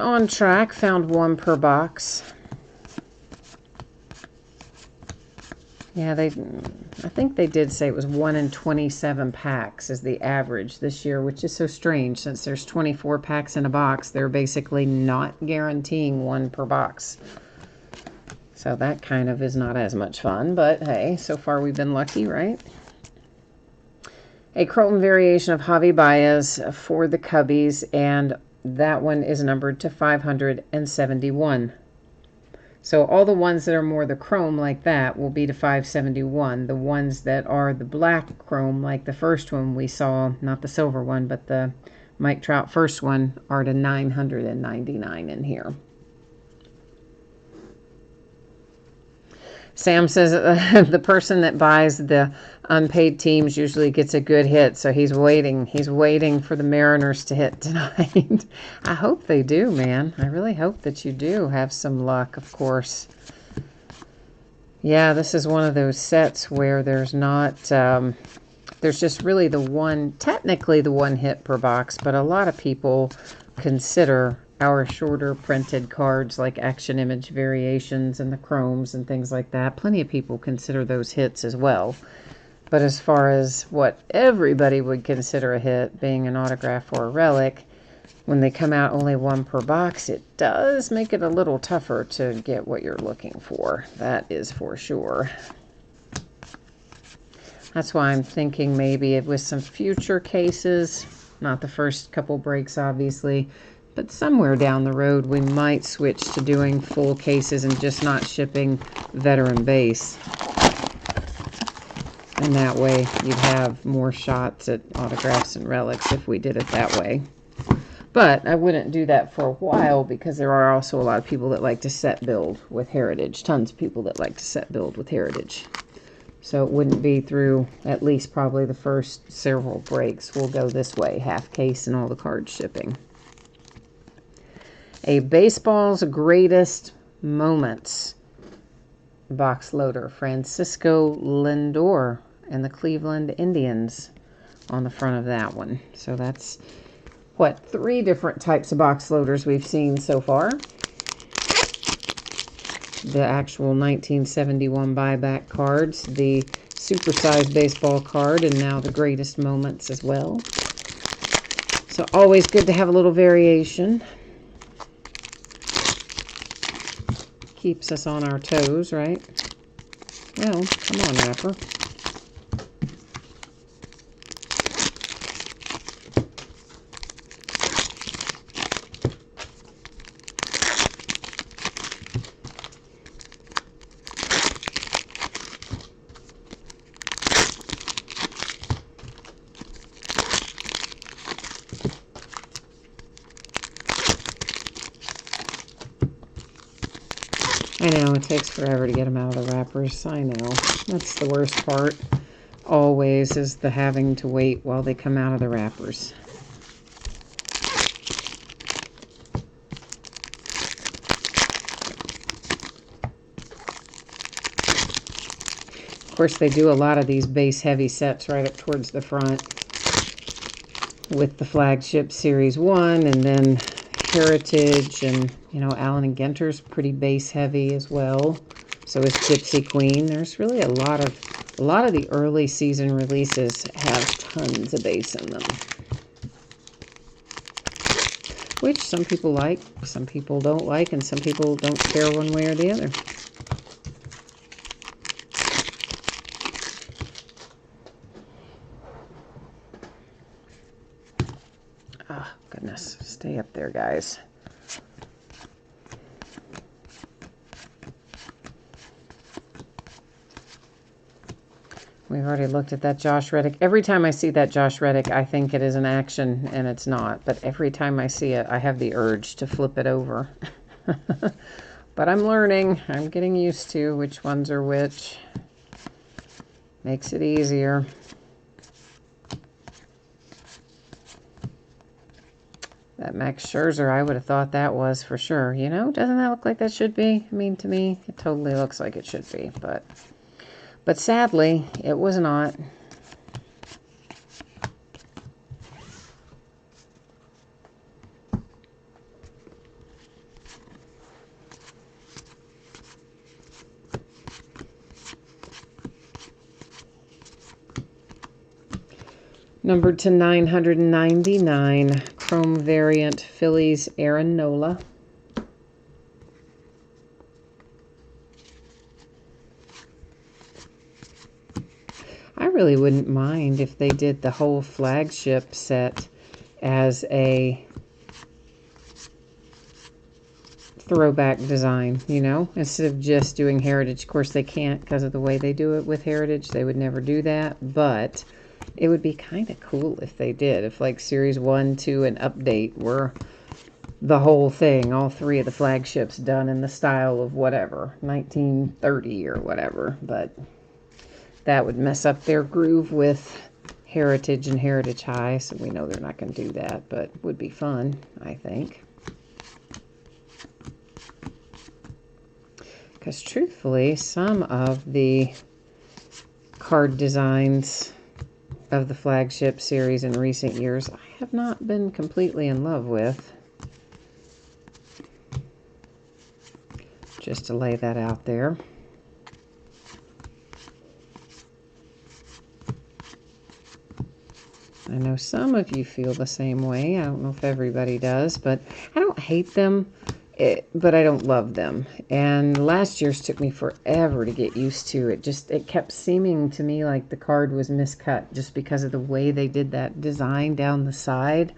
on track, found one per box. Yeah, I think they did say it was 1 in 27 packs is the average this year, which is so strange since there's 24 packs in a box. They're basically not guaranteeing one per box. So that kind of is not as much fun, but hey, so far we've been lucky, right? A Carlton variation of Javi Baez for the Cubbies, and that one is numbered to 571. So all the ones that are more the chrome like that will be to 571. The ones that are the black chrome, like the first one we saw, not the silver one, but the Mike Trout first one, are to 999 in here. Sam says the person that buys the unpaid teams usually gets a good hit, so he's waiting. He's waiting for the Mariners to hit tonight. I hope they do, man. I really hope that you do have some luck, of course. Yeah, this is one of those sets where there's not, there's just really technically the one hit per box, but a lot of people consider our shorter printed cards like action image variations and the chromes and things like that. Plenty of people consider those hits as well. But as far as what everybody would consider a hit, being an autograph or a relic, when they come out only one per box, it does make it a little tougher to get what you're looking for. That is for sure. That's why I'm thinking maybe with some future cases, not the first couple breaks obviously, but somewhere down the road we might switch to doing full cases and just not shipping veteran base. And that way you'd have more shots at autographs and relics if we did it that way. But I wouldn't do that for a while because there are also a lot of people that like to set build with Heritage. Tons of people that like to set build with Heritage. So it wouldn't be through at least probably the first several breaks. We'll go this way, half case and all the cards shipping. A Baseball's Greatest Moments box loader. Francisco Lindor and the Cleveland Indians on the front of that one. So that's, what, 3 different types of box loaders we've seen so far. The actual 1971 buyback cards, the supersized baseball card, and now the greatest moments as well. So always good to have a little variation. Keeps us on our toes, right? Well, come on, wrapper. I know, it takes forever to get them out of the wrappers. I know. That's the worst part. Always is the having to wait while they come out of the wrappers. Of course, they do a lot of these base-heavy sets right up towards the front with the flagship Series 1 and then Heritage, and you know, Allen and Ginter's pretty base heavy as well. So is Gypsy Queen. There's really a lot of the early season releases have tons of base in them, which some people like, some people don't like, and some people don't care one way or the other. Oh, goodness. Stay up there, guys. We've already looked at that Josh Reddick. Every time I see that Josh Reddick, I think it is an action, and it's not. But every time I see it, I have the urge to flip it over. But I'm learning. I'm getting used to which ones are which. Makes it easier. That Max Scherzer, I would have thought that was for sure. You know, doesn't that look like that should be? I mean, to me, it totally looks like it should be. But sadly, it was not. Numbered to 999, Chrome Variant Phillies Aaron Nola. I really wouldn't mind if they did the whole flagship set as a throwback design, you know, instead of just doing Heritage. Of course, they can't because of the way they do it with Heritage. They would never do that, but it would be kind of cool if they did. If like Series 1, 2, and Update were the whole thing, all three of the flagships done in the style of whatever, 1930 or whatever. But that would mess up their groove with Heritage and Heritage High, so we know they're not going to do that, but would be fun, I think. Because truthfully, some of the card designs of the flagship series in recent years I have not been completely in love with. Just to lay that out there. I know some of you feel the same way. I don't know if everybody does, but I don't hate them. But I don't love them. And last year's took me forever to get used to. It kept seeming to me like the card was miscut just because of the way they did that design down the side.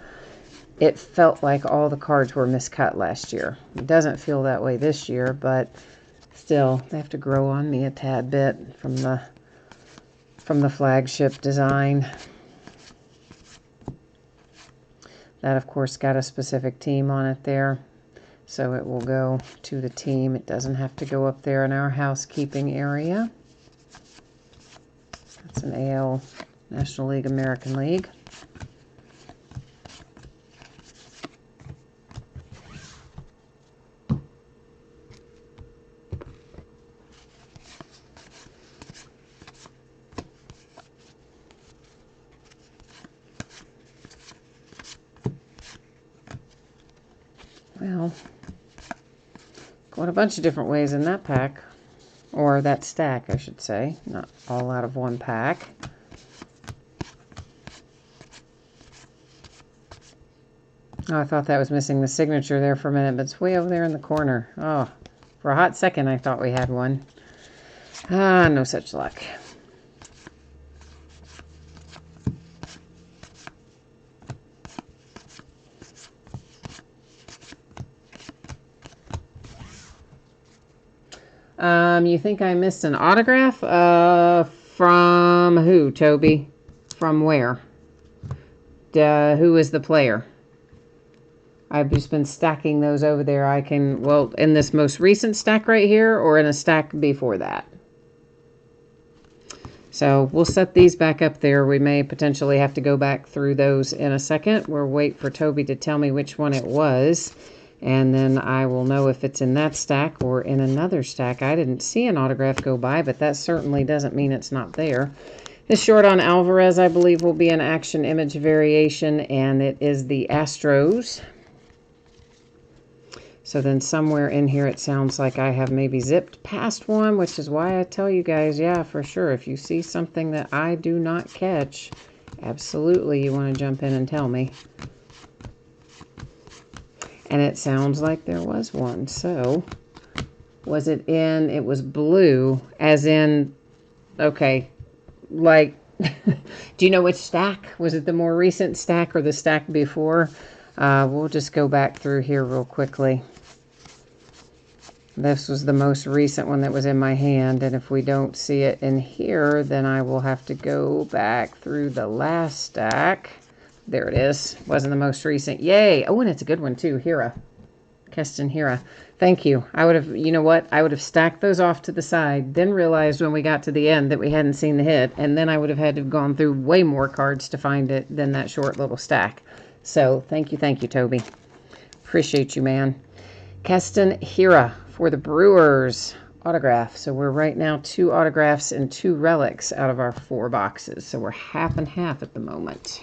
It felt like all the cards were miscut last year. It doesn't feel that way this year, but still, they have to grow on me a tad bit from the flagship design. That, of course, got a specific team on it there. So it will go to the team. It doesn't have to go up there in our housekeeping area. That's an AL, National League, American League. Well, going a bunch of different ways in that pack, or that stack, I should say, not all out of one pack. Oh, I thought that was missing the signature there for a minute, but it's way over there in the corner. Oh, for a hot second, I thought we had one. Ah, no such luck. You think I missed an autograph? From who, Toby? From where? Who is the player? I've just been stacking those over there. I can, well, in this most recent stack right here or in a stack before that. So we'll set these back up there. We may potentially have to go back through those in a second. We'll wait for Toby to tell me which one it was. And then I will know if it's in that stack or in another stack. I didn't see an autograph go by, but that certainly doesn't mean it's not there. This short on Alvarez, I believe, will be an action image variation, and it is the Astros. So then somewhere in here it sounds like I have maybe zipped past one, which is why I tell you guys, yeah, for sure, if you see something that I do not catch, absolutely you want to jump in and tell me. And it sounds like there was one. So, was it in, it was blue, as in, okay, like, do you know which stack? Was it the more recent stack or the stack before? We'll just go back through here real quickly. This was the most recent one that was in my hand, and if we don't see it in here, then I will have to go back through the last stack. There it is. Wasn't the most recent. Yay. Oh, and it's a good one too. Hira. Keston Hira. Thank you. I would have, you know what? I would have stacked those off to the side, then realized when we got to the end that we hadn't seen the hit, and then I would have had to have gone through way more cards to find it than that short little stack. So thank you, Toby. Appreciate you, man. Keston Hiura for the Brewers autograph. So we're right now 2 autographs and 2 relics out of our 4 boxes. So we're half and half at the moment.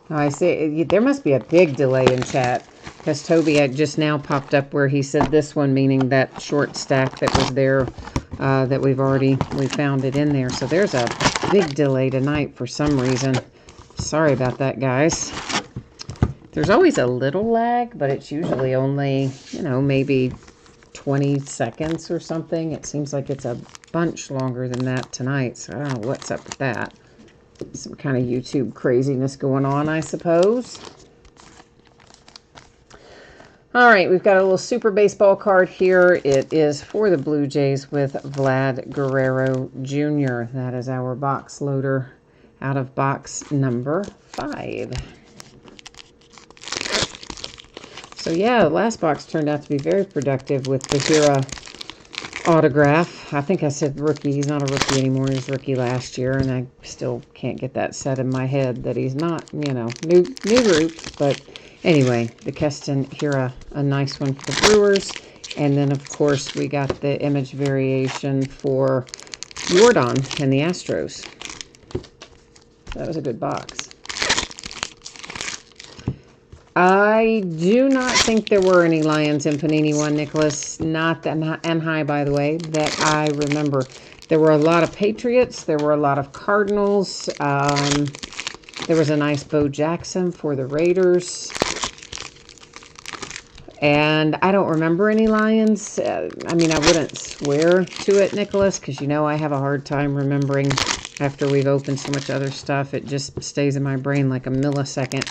Oh, I see. There must be a big delay in chat because Toby had just now popped up where he said this one, meaning that short stack that was there that we found it in there. So there's a big delay tonight for some reason. Sorry about that, guys. There's always a little lag, but it's usually only, maybe 20 seconds or something. It seems like it's a bunch longer than that tonight, so I don't know what's up with that. Some kind of YouTube craziness going on, I suppose. All right, we've got a little Super Baseball card here. It is for the Blue Jays with Vlad Guerrero Jr. That is our box loader out of box number 5. So yeah, the last box turned out to be very productive with the Hiura autograph. I think I said rookie. He's not a rookie anymore. He was rookie last year, and I still can't get that set in my head that he's not, new group. But anyway, the Keston Hiura, a nice one for the Brewers. And then, of course, we got the image variation for Jordan and the Astros. That was a good box. I do not think there were any Lions in Panini 1, Nicholas. Not that, and high, by the way, that I remember. There were a lot of Patriots. There were a lot of Cardinals. There was a nice Bo Jackson for the Raiders. And I don't remember any Lions. I wouldn't swear to it, Nicholas, because I have a hard time remembering after we've opened so much other stuff. It just stays in my brain like a millisecond,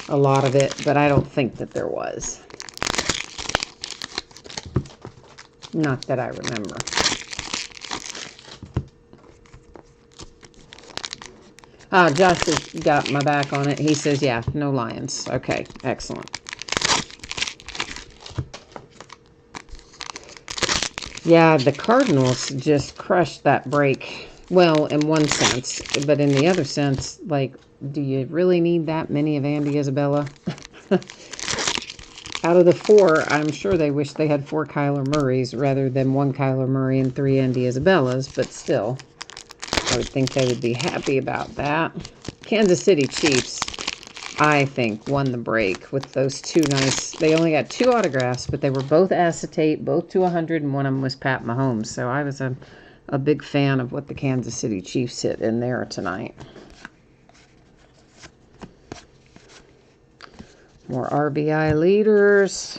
a lot of it, but I don't think that there was. Not that I remember. Josh has got my back on it. He says, yeah, no Lions. Okay, excellent. Yeah, the Cardinals just crushed that break. Well, in one sense, but in the other sense, like, do you really need that many of Andy Isabella? Out of the 4, I'm sure they wish they had 4 Kyler Murrays rather than 1 Kyler Murray and 3 Andy Isabellas, but still, I would think they would be happy about that. Kansas City Chiefs, I think, won the break with those 2 nice. They only got 2 autographs, but they were both acetate, both to 100, and one of them was Pat Mahomes. So I was a big fan of what the Kansas City Chiefs hit in there tonight. More RBI leaders.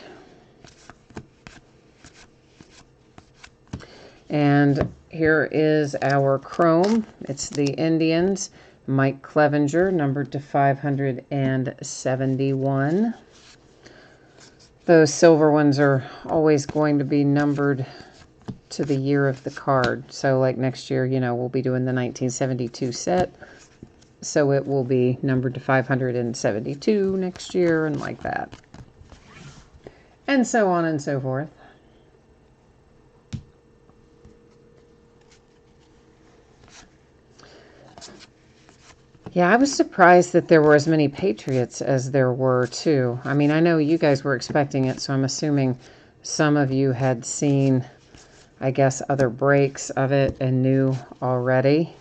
And here is our Chrome. It's the Indians. Mike Clevenger, numbered to 571. Those silver ones are always going to be numbered to the year of the card. So like next year, we'll be doing the 1972 set. So it will be numbered to 572 next year and like that. And so on and so forth. Yeah, I was surprised that there were as many Patriots as there were, too. I mean, I know you guys were expecting it, so I'm assuming some of you had seen, I guess, other breaks of it and knew already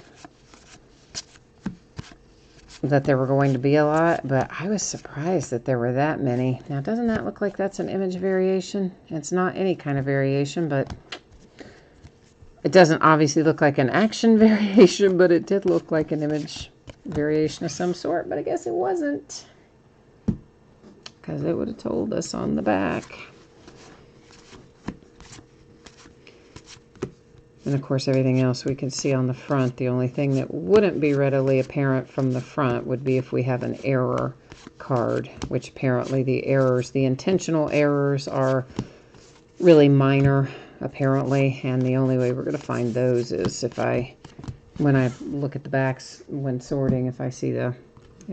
that there were going to be a lot, but I was surprised that there were that many. Now, doesn't that look like that's an image variation? It's not any kind of variation, but it doesn't obviously look like an action variation, but it did look like an image variation of some sort, but I guess it wasn't, because it would have told us on the back. And of course, everything else we can see on the front. The only thing that wouldn't be readily apparent from the front would be if we have an error card, which apparently the errors, the intentional errors, are really minor, apparently, and the only way we're going to find those is if when I look at the backs when sorting, if I see it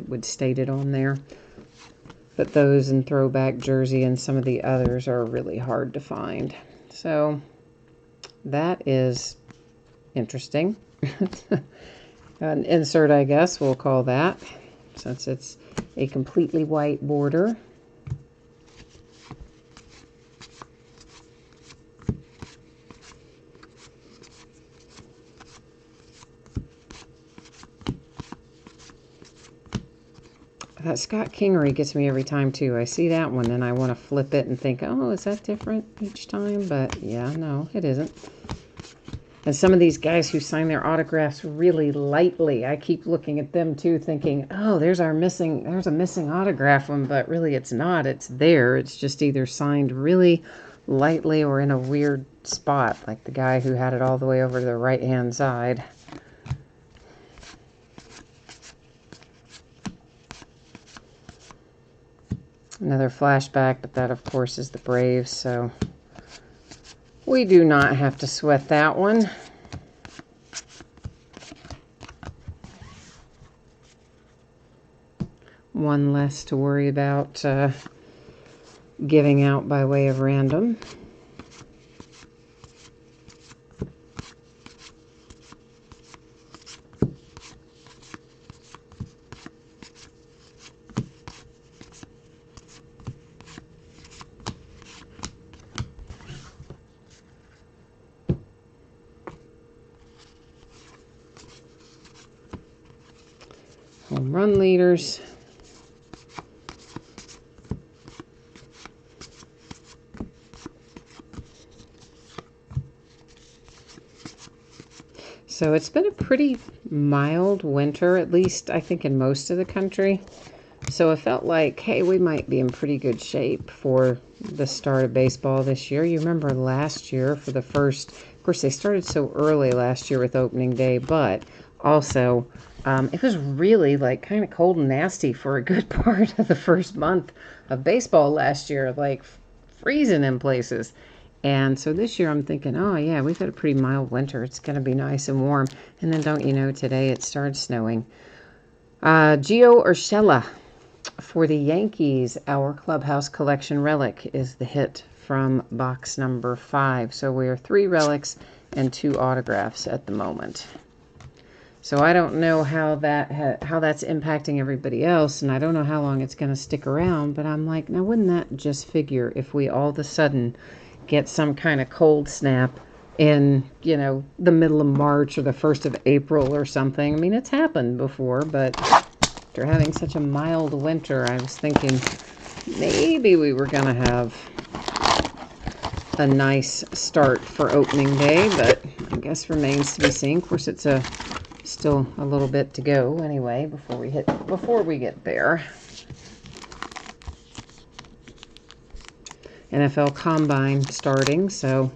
would state it on there. But those in throwback jersey and some of the others are really hard to find. So that is interesting. An insert, I guess we'll call that, since it's a completely white border. That Scott Kingery gets me every time, too. I see that one, and I want to flip it and think, oh, is that different each time? But, yeah, no, it isn't. And some of these guys who sign their autographs really lightly, I keep looking at them, too, thinking, oh, there's a missing autograph one, but really it's not. It's there. It's just either signed really lightly or in a weird spot, like the guy who had it all the way over to the right-hand side. Another flashback, but that, of course, is the Braves, so we do not have to sweat that one. One less to worry about giving out by way of random. Home run leaders. So it's been a pretty mild winter, at least I think in most of the country. So it felt like, hey, we might be in pretty good shape for the start of baseball this year. You remember last year for the first, of course they started so early last year with opening day, but also it was really like kind of cold and nasty for a good part of the first month of baseball last year, like freezing in places. And so this year I'm thinking, oh yeah, we've had a pretty mild winter. It's going to be nice and warm. And then don't you know, today it started snowing. Gio Urshela for the Yankees, our Clubhouse Collection relic is the hit from box number 5. So we are 3 relics and 2 autographs at the moment. So I don't know how that's impacting everybody else, and I don't know how long it's going to stick around, but I'm like, now wouldn't that just figure if we all of a sudden get some kind of cold snap in, you know, the middle of March or the 1st of April or something? I mean, it's happened before, but after having such a mild winter, I was thinking maybe we were going to have a nice start for opening day, but I guess remains to be seen. Of course, it's still a little bit to go anyway before we get there. NFL Combine starting, so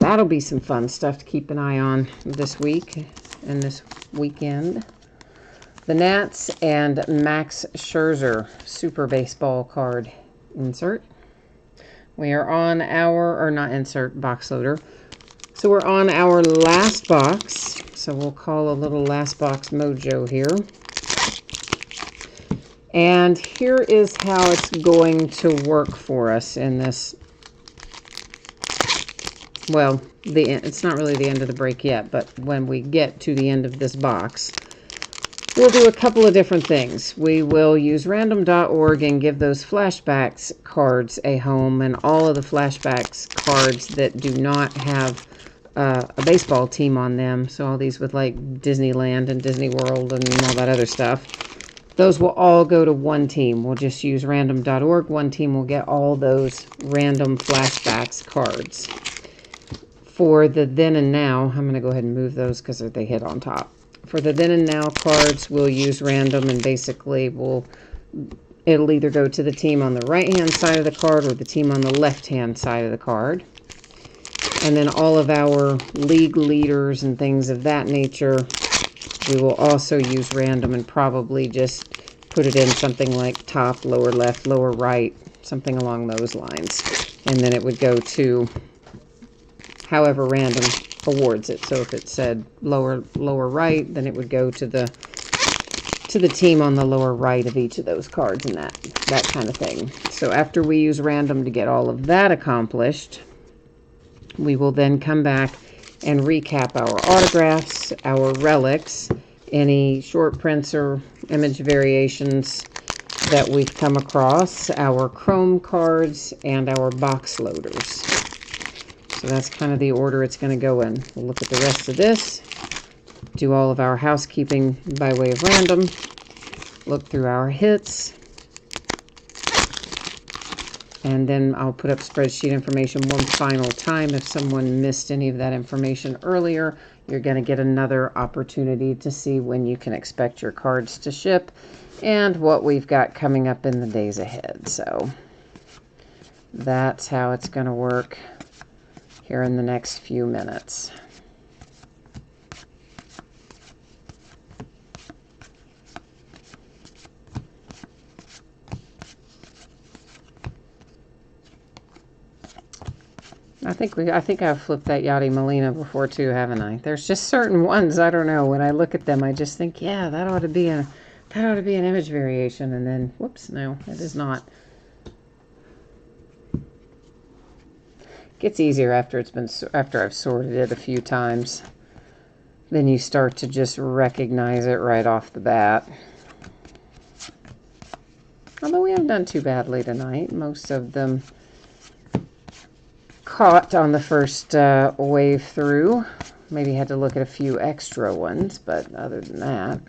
that'll be some fun stuff to keep an eye on this week and this weekend. The Nats and Max Scherzer Super Baseball card insert. We are on not insert, box loader. So we're on our last box. So we'll call a little last box mojo here. And here is how it's going to work for us in this. Well, it's not really the end of the break yet, but when we get to the end of this box, we'll do a couple of different things. We will use random.org and give those flashbacks cards a home, and all of the flashbacks cards that do not have a baseball team on them, so all these with like Disneyland and Disney World and all that other stuff, those will all go to one team. We'll just use random.org. One team will get all those random flashbacks cards. For the then and now, I'm going to go ahead and move those because they hit on top. For the then and now cards, we'll use random, and basically it'll either go to the team on the right-hand side of the card or the team on the left-hand side of the card. And then all of our league leaders and things of that nature, we will also use random and probably just put it in something like top, lower left, lower right, something along those lines. And then it would go to however random awards it. So if it said lower right, then it would go to the team on the lower right of each of those cards and that kind of thing. So after we use random to get all of that accomplished, we will then come back and recap our autographs, our relics, any short prints or image variations that we've come across, our chrome cards, and our box loaders. So that's kind of the order it's going to go in. We'll look at the rest of this, do all of our housekeeping by way of random, look through our hits, and then I'll put up spreadsheet information one final time. If someone missed any of that information earlier, you're going to get another opportunity to see when you can expect your cards to ship and what we've got coming up in the days ahead. So that's how it's going to work here in the next few minutes. I think I've flipped that Yadi Molina before too, haven't I? There's just certain ones, I don't know, when I look at them I just think, yeah, that ought to be an image variation, and then whoops, no, it is not. Gets easier after I've sorted it a few times. Then you start to just recognize it right off the bat. Although we haven't done too badly tonight. Most of them caught on the first wave through. Maybe had to look at a few extra ones, but other than that.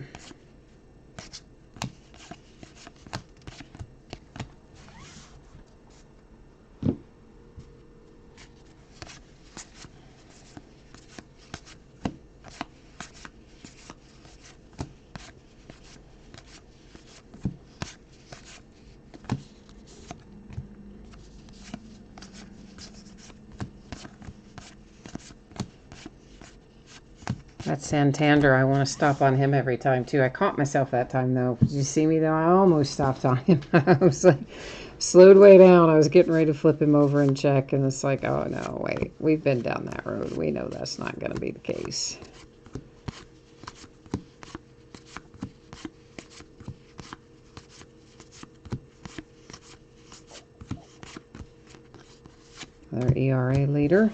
That Santander, I want to stop on him every time too. I caught myself that time though. Did you see me though? I almost stopped on him. I was like, slowed way down. I was getting ready to flip him over and check, and it's like, oh no, wait, we've been down that road. We know that's not going to be the case. Another ERA leader.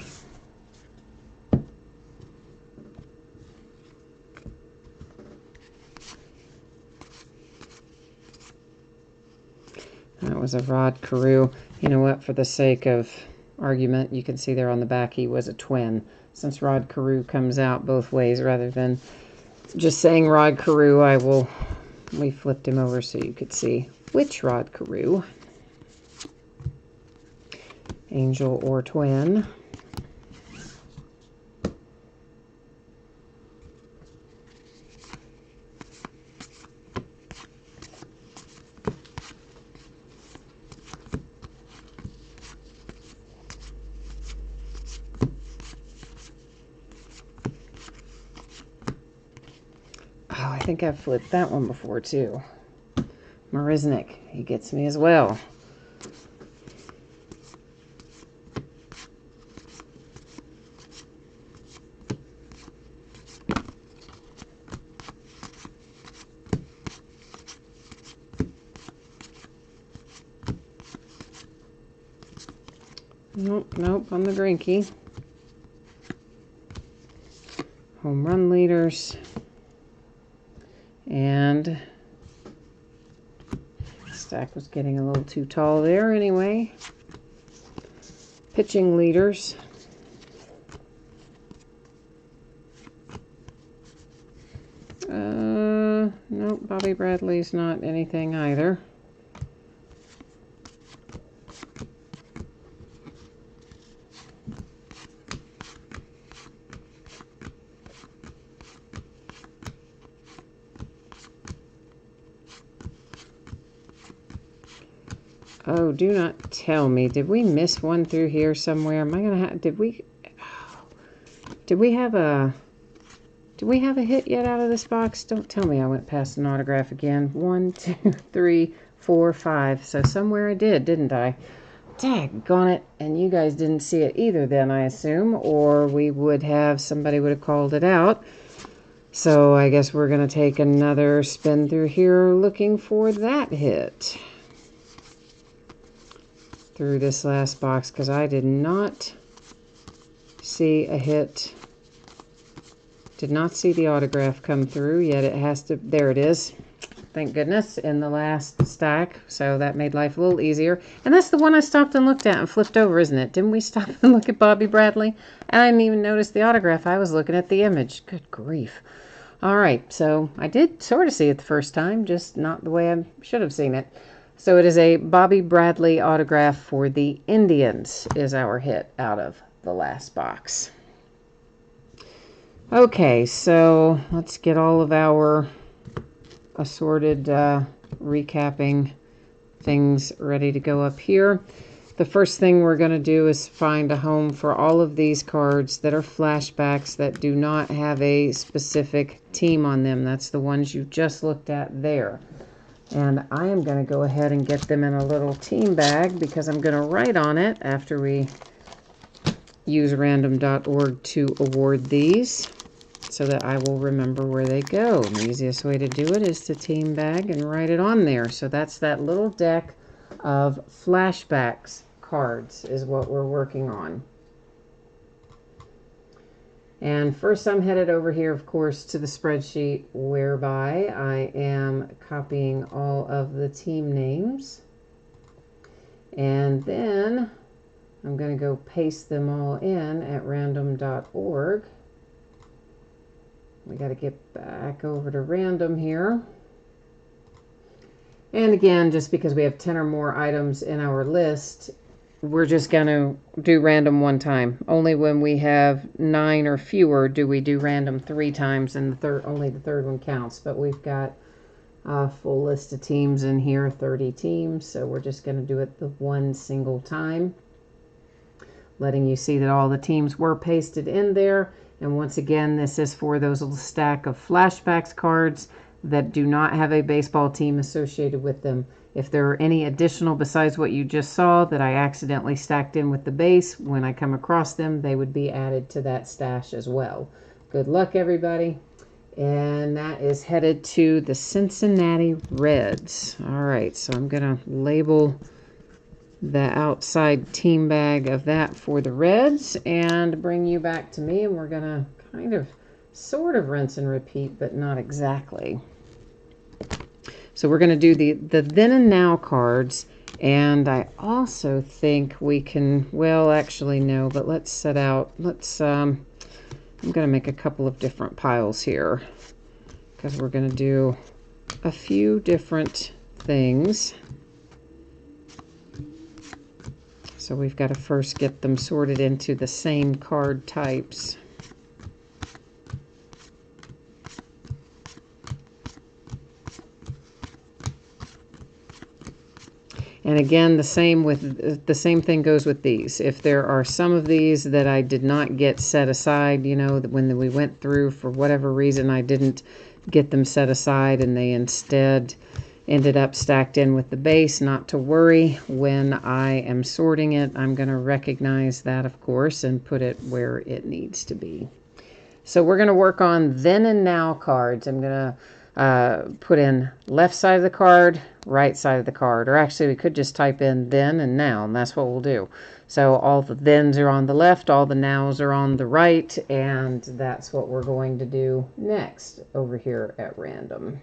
That was a Rod Carew. You know what, for the sake of argument, you can see there on the back he was a twin. Since Rod Carew comes out both ways, rather than just saying Rod Carew, we flipped him over so you could see which Rod Carew. Angel or twin. I think I've flipped that one before too. Marisnik, he gets me as well. Nope, on the Greinke. Home run leaders. And stack was getting a little too tall there anyway. Pitching leaders. Nope, Bobby Bradley's not anything either. Oh, do not tell me. Did we miss one through here somewhere? Am I going to have... Did we have a hit yet out of this box? Don't tell me I went past an autograph again. 1, 2, 3, 4, 5. So somewhere I did, didn't I? Daggone it. And you guys didn't see it either then, I assume. Or somebody would have called it out. So I guess we're going to take another spin through here looking for that hit. Through this last box, because I did not see a hit Did not see the autograph come through yet. It has to, there it is. Thank goodness, in the last stack. So that made life a little easier. And that's the one I stopped and looked at and flipped over, isn't it? Didn't we stop and look at Bobby Bradley? And I didn't even notice the autograph. I was looking at the image. Good grief. All right, so I did sort of see it the first time, just not the way I should have seen it. So it is a Bobby Bradley autograph for the Indians is our hit out of the last box. Okay, so let's get all of our assorted recapping things ready to go up here. The first thing we're going to do is find a home for all of these cards that are flashbacks that do not have a specific team on them. That's the ones you just looked at there. And I am going to go ahead and get them in a little team bag because I'm going to write on it after we use random.org to award these so that I will remember where they go. And the easiest way to do it is to team bag and write it on there. So that's that little deck of flashbacks cards is what we're working on. And first I'm headed over here, of course, to the spreadsheet whereby I am copying all of the team names. And then I'm going to go paste them all in at random.org. We got to get back over to random here. And again, just because we have 10 or more items in our list, we're just going to do random one time. Only when we have 9 or fewer do we do random 3 times, and only the third one counts. But we've got a full list of teams in here, 30 teams, so we're just going to do it the one single time, letting you see that all the teams were pasted in there. And once again, this is for those little stack of flashbacks cards that do not have a baseball team associated with them. If there are any additional besides what you just saw that I accidentally stacked in with the base, when I come across them, they would be added to that stash as well. Good luck, everybody. And that is headed to the Cincinnati Reds. All right, so I'm going to label the outside team bag of that for the Reds and bring you back to me, and we're going to kind of sort of rinse and repeat, but not exactly. So we're going to do the then and now cards, and I also think we can, well, actually no, but let's set out, I'm going to make a couple of different piles here because we're going to do a few different things. So we've got to first get them sorted into the same card types. And again, the same thing goes with these. If there are some of these that I did not get set aside, you know, when we went through, for whatever reason, I didn't get them set aside and they instead ended up stacked in with the base, not to worry. When I am sorting it, I'm going to recognize that, of course, and put it where it needs to be. So we're going to work on then and now cards. I'm going to put in left side of the card, right side of the card, or actually we could just type in then and now, and that's what we'll do. So all the thens are on the left, all the nows are on the right, and that's what we're going to do next over here at random.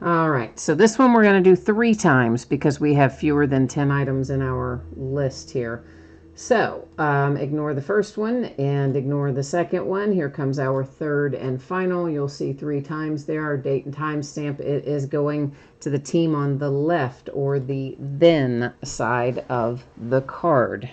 All right, so this one we're going to do 3 times because we have fewer than 10 items in our list here. So ignore the first one and ignore the second one. Here comes our third and final. You'll see 3 times there. Our date and time stamp, it is going to the team on the left, or the then side of the card.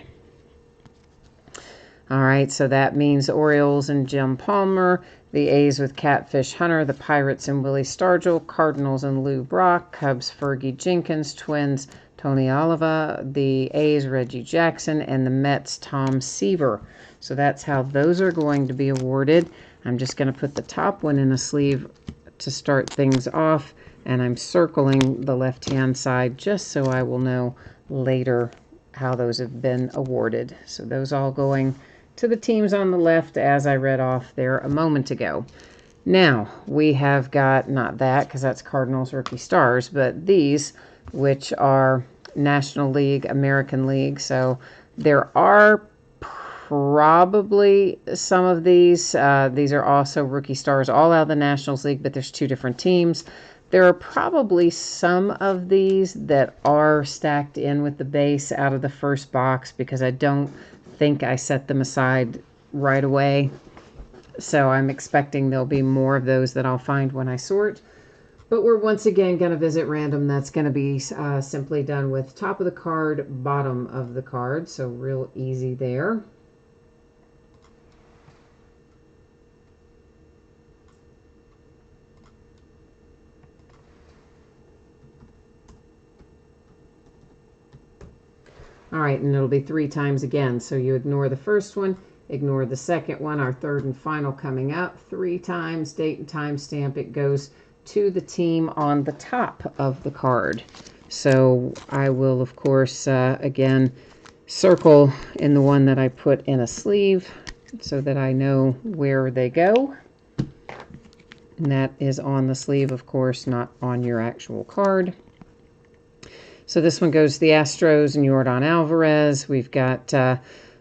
All right, so that means Orioles and Jim Palmer, the A's with Catfish Hunter, the Pirates and Willie Stargell, Cardinals and Lou Brock, Cubs Fergie Jenkins, Twins Tony Oliva, the A's Reggie Jackson, and the Mets Tom Seaver. So that's how those are going to be awarded. I'm just going to put the top one in a sleeve to start things off, and I'm circling the left-hand side just so I will know later how those have been awarded. So those all going to the teams on the left as I read off there a moment ago. Now, we have got, not that, because that's Cardinals Rookie Stars, but these, which are National League, American League. So there are probably some of these. These are also Rookie Stars, all out of the Nationals League, but there's two different teams. There are probably some of these that are stacked in with the base out of the first box because I don't think I set them aside right away. So I'm expecting there'll be more of those that I'll find when I sort. But we're once again going to visit random. That's going to be simply done with top of the card, bottom of the card. So real easy there. All right, and it'll be 3 times again. So you ignore the first one, ignore the second one, our third and final coming up. 3 times, date and time stamp. It goes to the team on the top of the card. So I will, of course, again, circle in the one that I put in a sleeve so that I know where they go. And that is on the sleeve, of course, not on your actual card. So this one goes to the Astros and Yordan Alvarez. We've got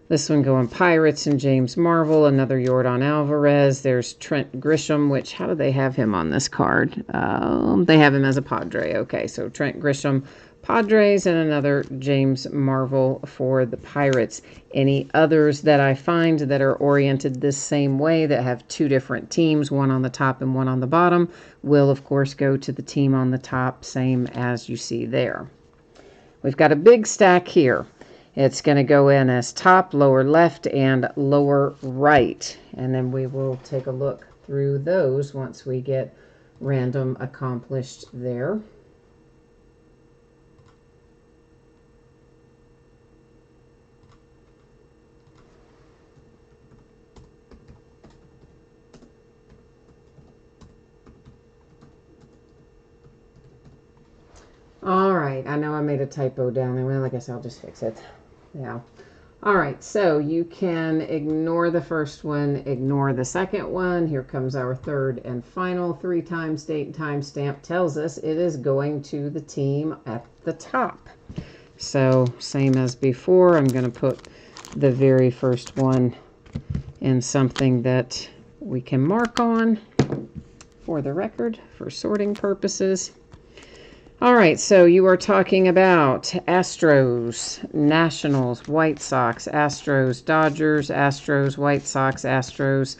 this one going Pirates and James Marvel, another Yordan Alvarez. There's Trent Grisham, which, how do they have him on this card? They have him as a Padre. Okay, so Trent Grisham, Padres, and another James Marvel for the Pirates. Any others that I find that are oriented this same way, that have 2 different teams, one on the top and one on the bottom, will, of course, go to the team on the top, same as you see there. We've got a big stack here. It's going to go in as top, lower left, and lower right. And then we will take a look through those once we get random accomplished there. All right, I know I made a typo down there. Well, I guess I'll just fix it. Yeah. All right, so you can ignore the first one, ignore the second one. Here comes our third and final. 3 times, date and time stamp tells us it is going to the team at the top. So same as before, I'm going to put the very first one in something that we can mark on for the record for sorting purposes. All right, so you are talking about Astros, Nationals, White Sox, Astros, Dodgers, Astros, White Sox, Astros.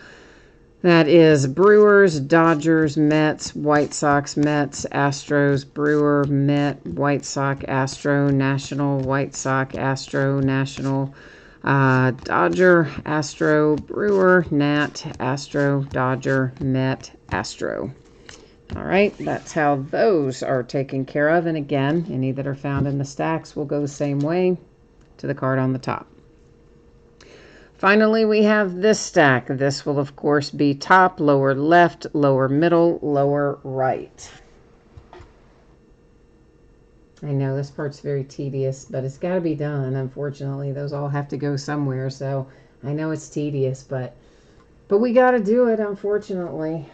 That is Brewers, Dodgers, Mets, White Sox, Mets, Astros, Brewer, Met, White Sox, Astro, National, White Sox, Astro, National, Dodger, Astro, Brewer, Nat, Astro, Dodger, Met, Astro. All right, that's how those are taken care of. And again, any that are found in the stacks will go the same way to the card on the top. Finally, we have this stack. This will, of course, be top, lower left, lower middle, lower right. I know this part's very tedious, but it's got to be done. Unfortunately, those all have to go somewhere. So I know it's tedious, but we got to do it, unfortunately.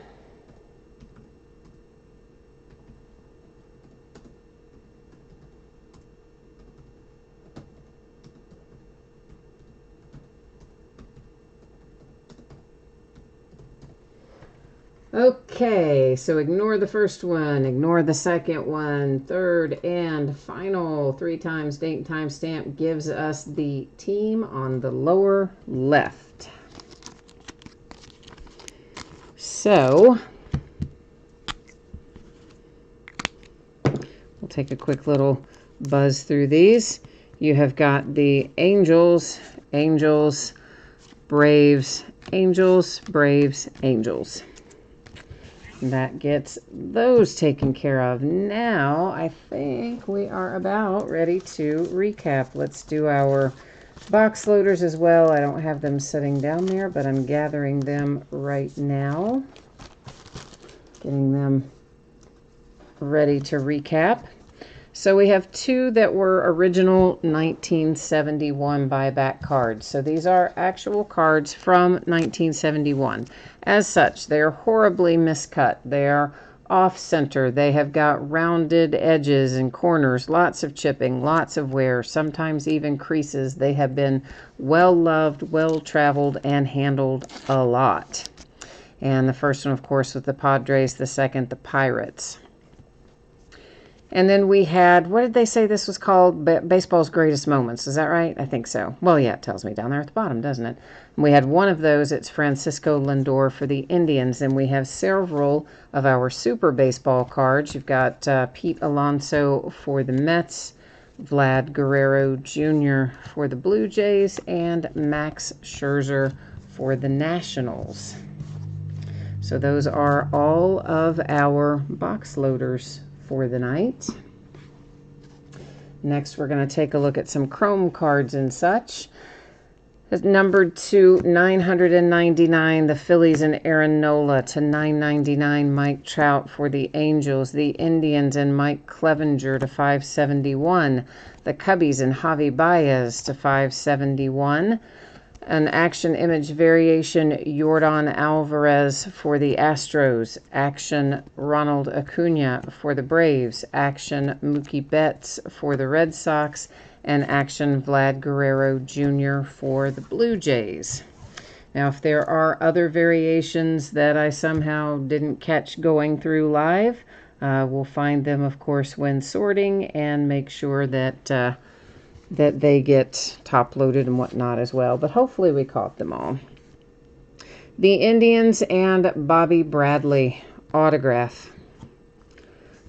Okay, so ignore the first one, ignore the second one, third and final. 3 times, date and time stamp gives us the team on the lower left. So we'll take a quick little buzz through these. You have got the Angels, Angels, Braves, Angels, Braves, Angels. That gets those taken care of. Now, I think we are about ready to recap. Let's do our box loaders as well. I don't have them sitting down there, but I'm gathering them right now. Getting them ready to recap. So we have two that were original 1971 buyback cards. So these are actual cards from 1971. As such, they are horribly miscut. They are off-center. They have got rounded edges and corners, lots of chipping, lots of wear, sometimes even creases. They have been well-loved, well-traveled, and handled a lot. And the first one, of course, was the Padres. The second, the Pirates. And then we had, what did they say this was called? Baseball's Greatest Moments. Is that right? I think so. Well, yeah, it tells me down there at the bottom, doesn't it? And we had one of those. It's Francisco Lindor for the Indians. And we have several of our Super Baseball cards. You've got Pete Alonso for the Mets, Vlad Guerrero Jr. for the Blue Jays, and Max Scherzer for the Nationals. So those are all of our box loaders for the night. Next, we're going to take a look at some Chrome cards and such. Numbered to 999, the Phillies and Aaron Nola. To 999, Mike Trout for the Angels. The Indians and Mike Clevenger to 571. The Cubbies and Javi Baez to 571. An action image variation, Yordan Alvarez for the Astros. Action, Ronald Acuna for the Braves. Action, Mookie Betts for the Red Sox. And action, Vlad Guerrero Jr. for the Blue Jays. Now, if there are other variations that I somehow didn't catch going through live, we'll find them, of course, when sorting and make sure that that they get top loaded and whatnot as well. But hopefully we caught them all. The Indians and Bobby Bradley autograph.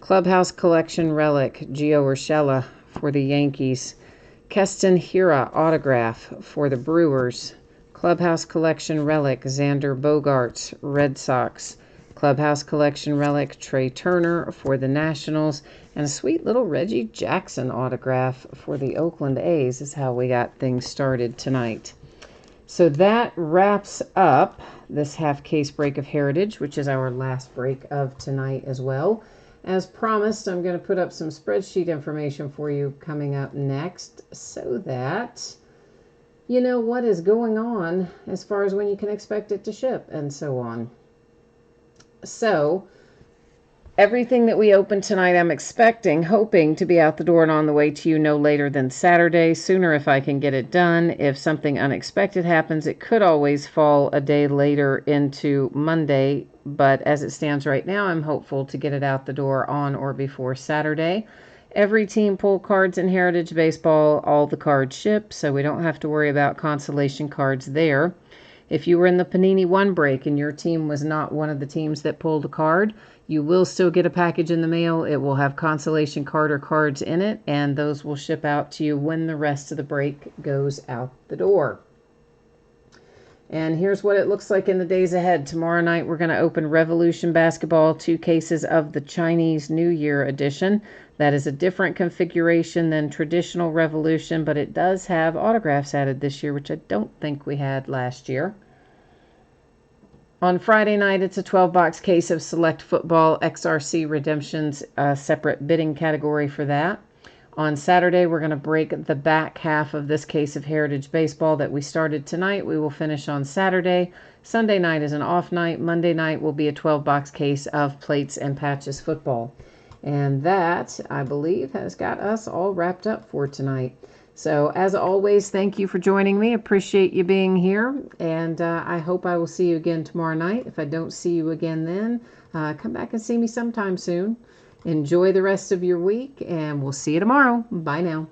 Clubhouse Collection relic, Gio Urshela for the Yankees. Keston Hiura autograph for the Brewers. Clubhouse Collection relic, Xander Bogaerts, Red Sox. Clubhouse Collection relic, Trey Turner for the Nationals. And a sweet little Reggie Jackson autograph for the Oakland A's is how we got things started tonight. So that wraps up this half case break of Heritage, which is our last break of tonight as well. As promised, I'm going to put up some spreadsheet information for you coming up next so that you know what is going on as far as when you can expect it to ship and so on. So everything that we open tonight, I'm hoping to be out the door and on the way to you no later than Saturday. Sooner if I can get it done. If something unexpected happens, it could always fall a day later into Monday. But as it stands right now, I'm hopeful to get it out the door on or before Saturday. Every team pulled cards in Heritage Baseball. All the cards ship, so we don't have to worry about consolation cards there. If you were in the Panini One break and your team was not one of the teams that pulled a card, you will still get a package in the mail. It will have consolation card or cards in it, and those will ship out to you when the rest of the break goes out the door. And here's what it looks like in the days ahead. Tomorrow night, we're going to open Revolution Basketball, 2 cases of the Chinese New Year edition. That is a different configuration than traditional Revolution, but it does have autographs added this year, which I don't think we had last year. On Friday night, it's a 12-box case of Select Football XRC Redemptions, a separate bidding category for that. On Saturday, we're going to break the back half of this case of Heritage Baseball that we started tonight. We will finish on Saturday. Sunday night is an off night. Monday night will be a 12-box case of Plates and Patches Football. And that, I believe, has got us all wrapped up for tonight. So, as always, thank you for joining me. Appreciate you being here. And I hope I will see you again tomorrow night. If I don't see you again then, come back and see me sometime soon. Enjoy the rest of your week, and we'll see you tomorrow. Bye now.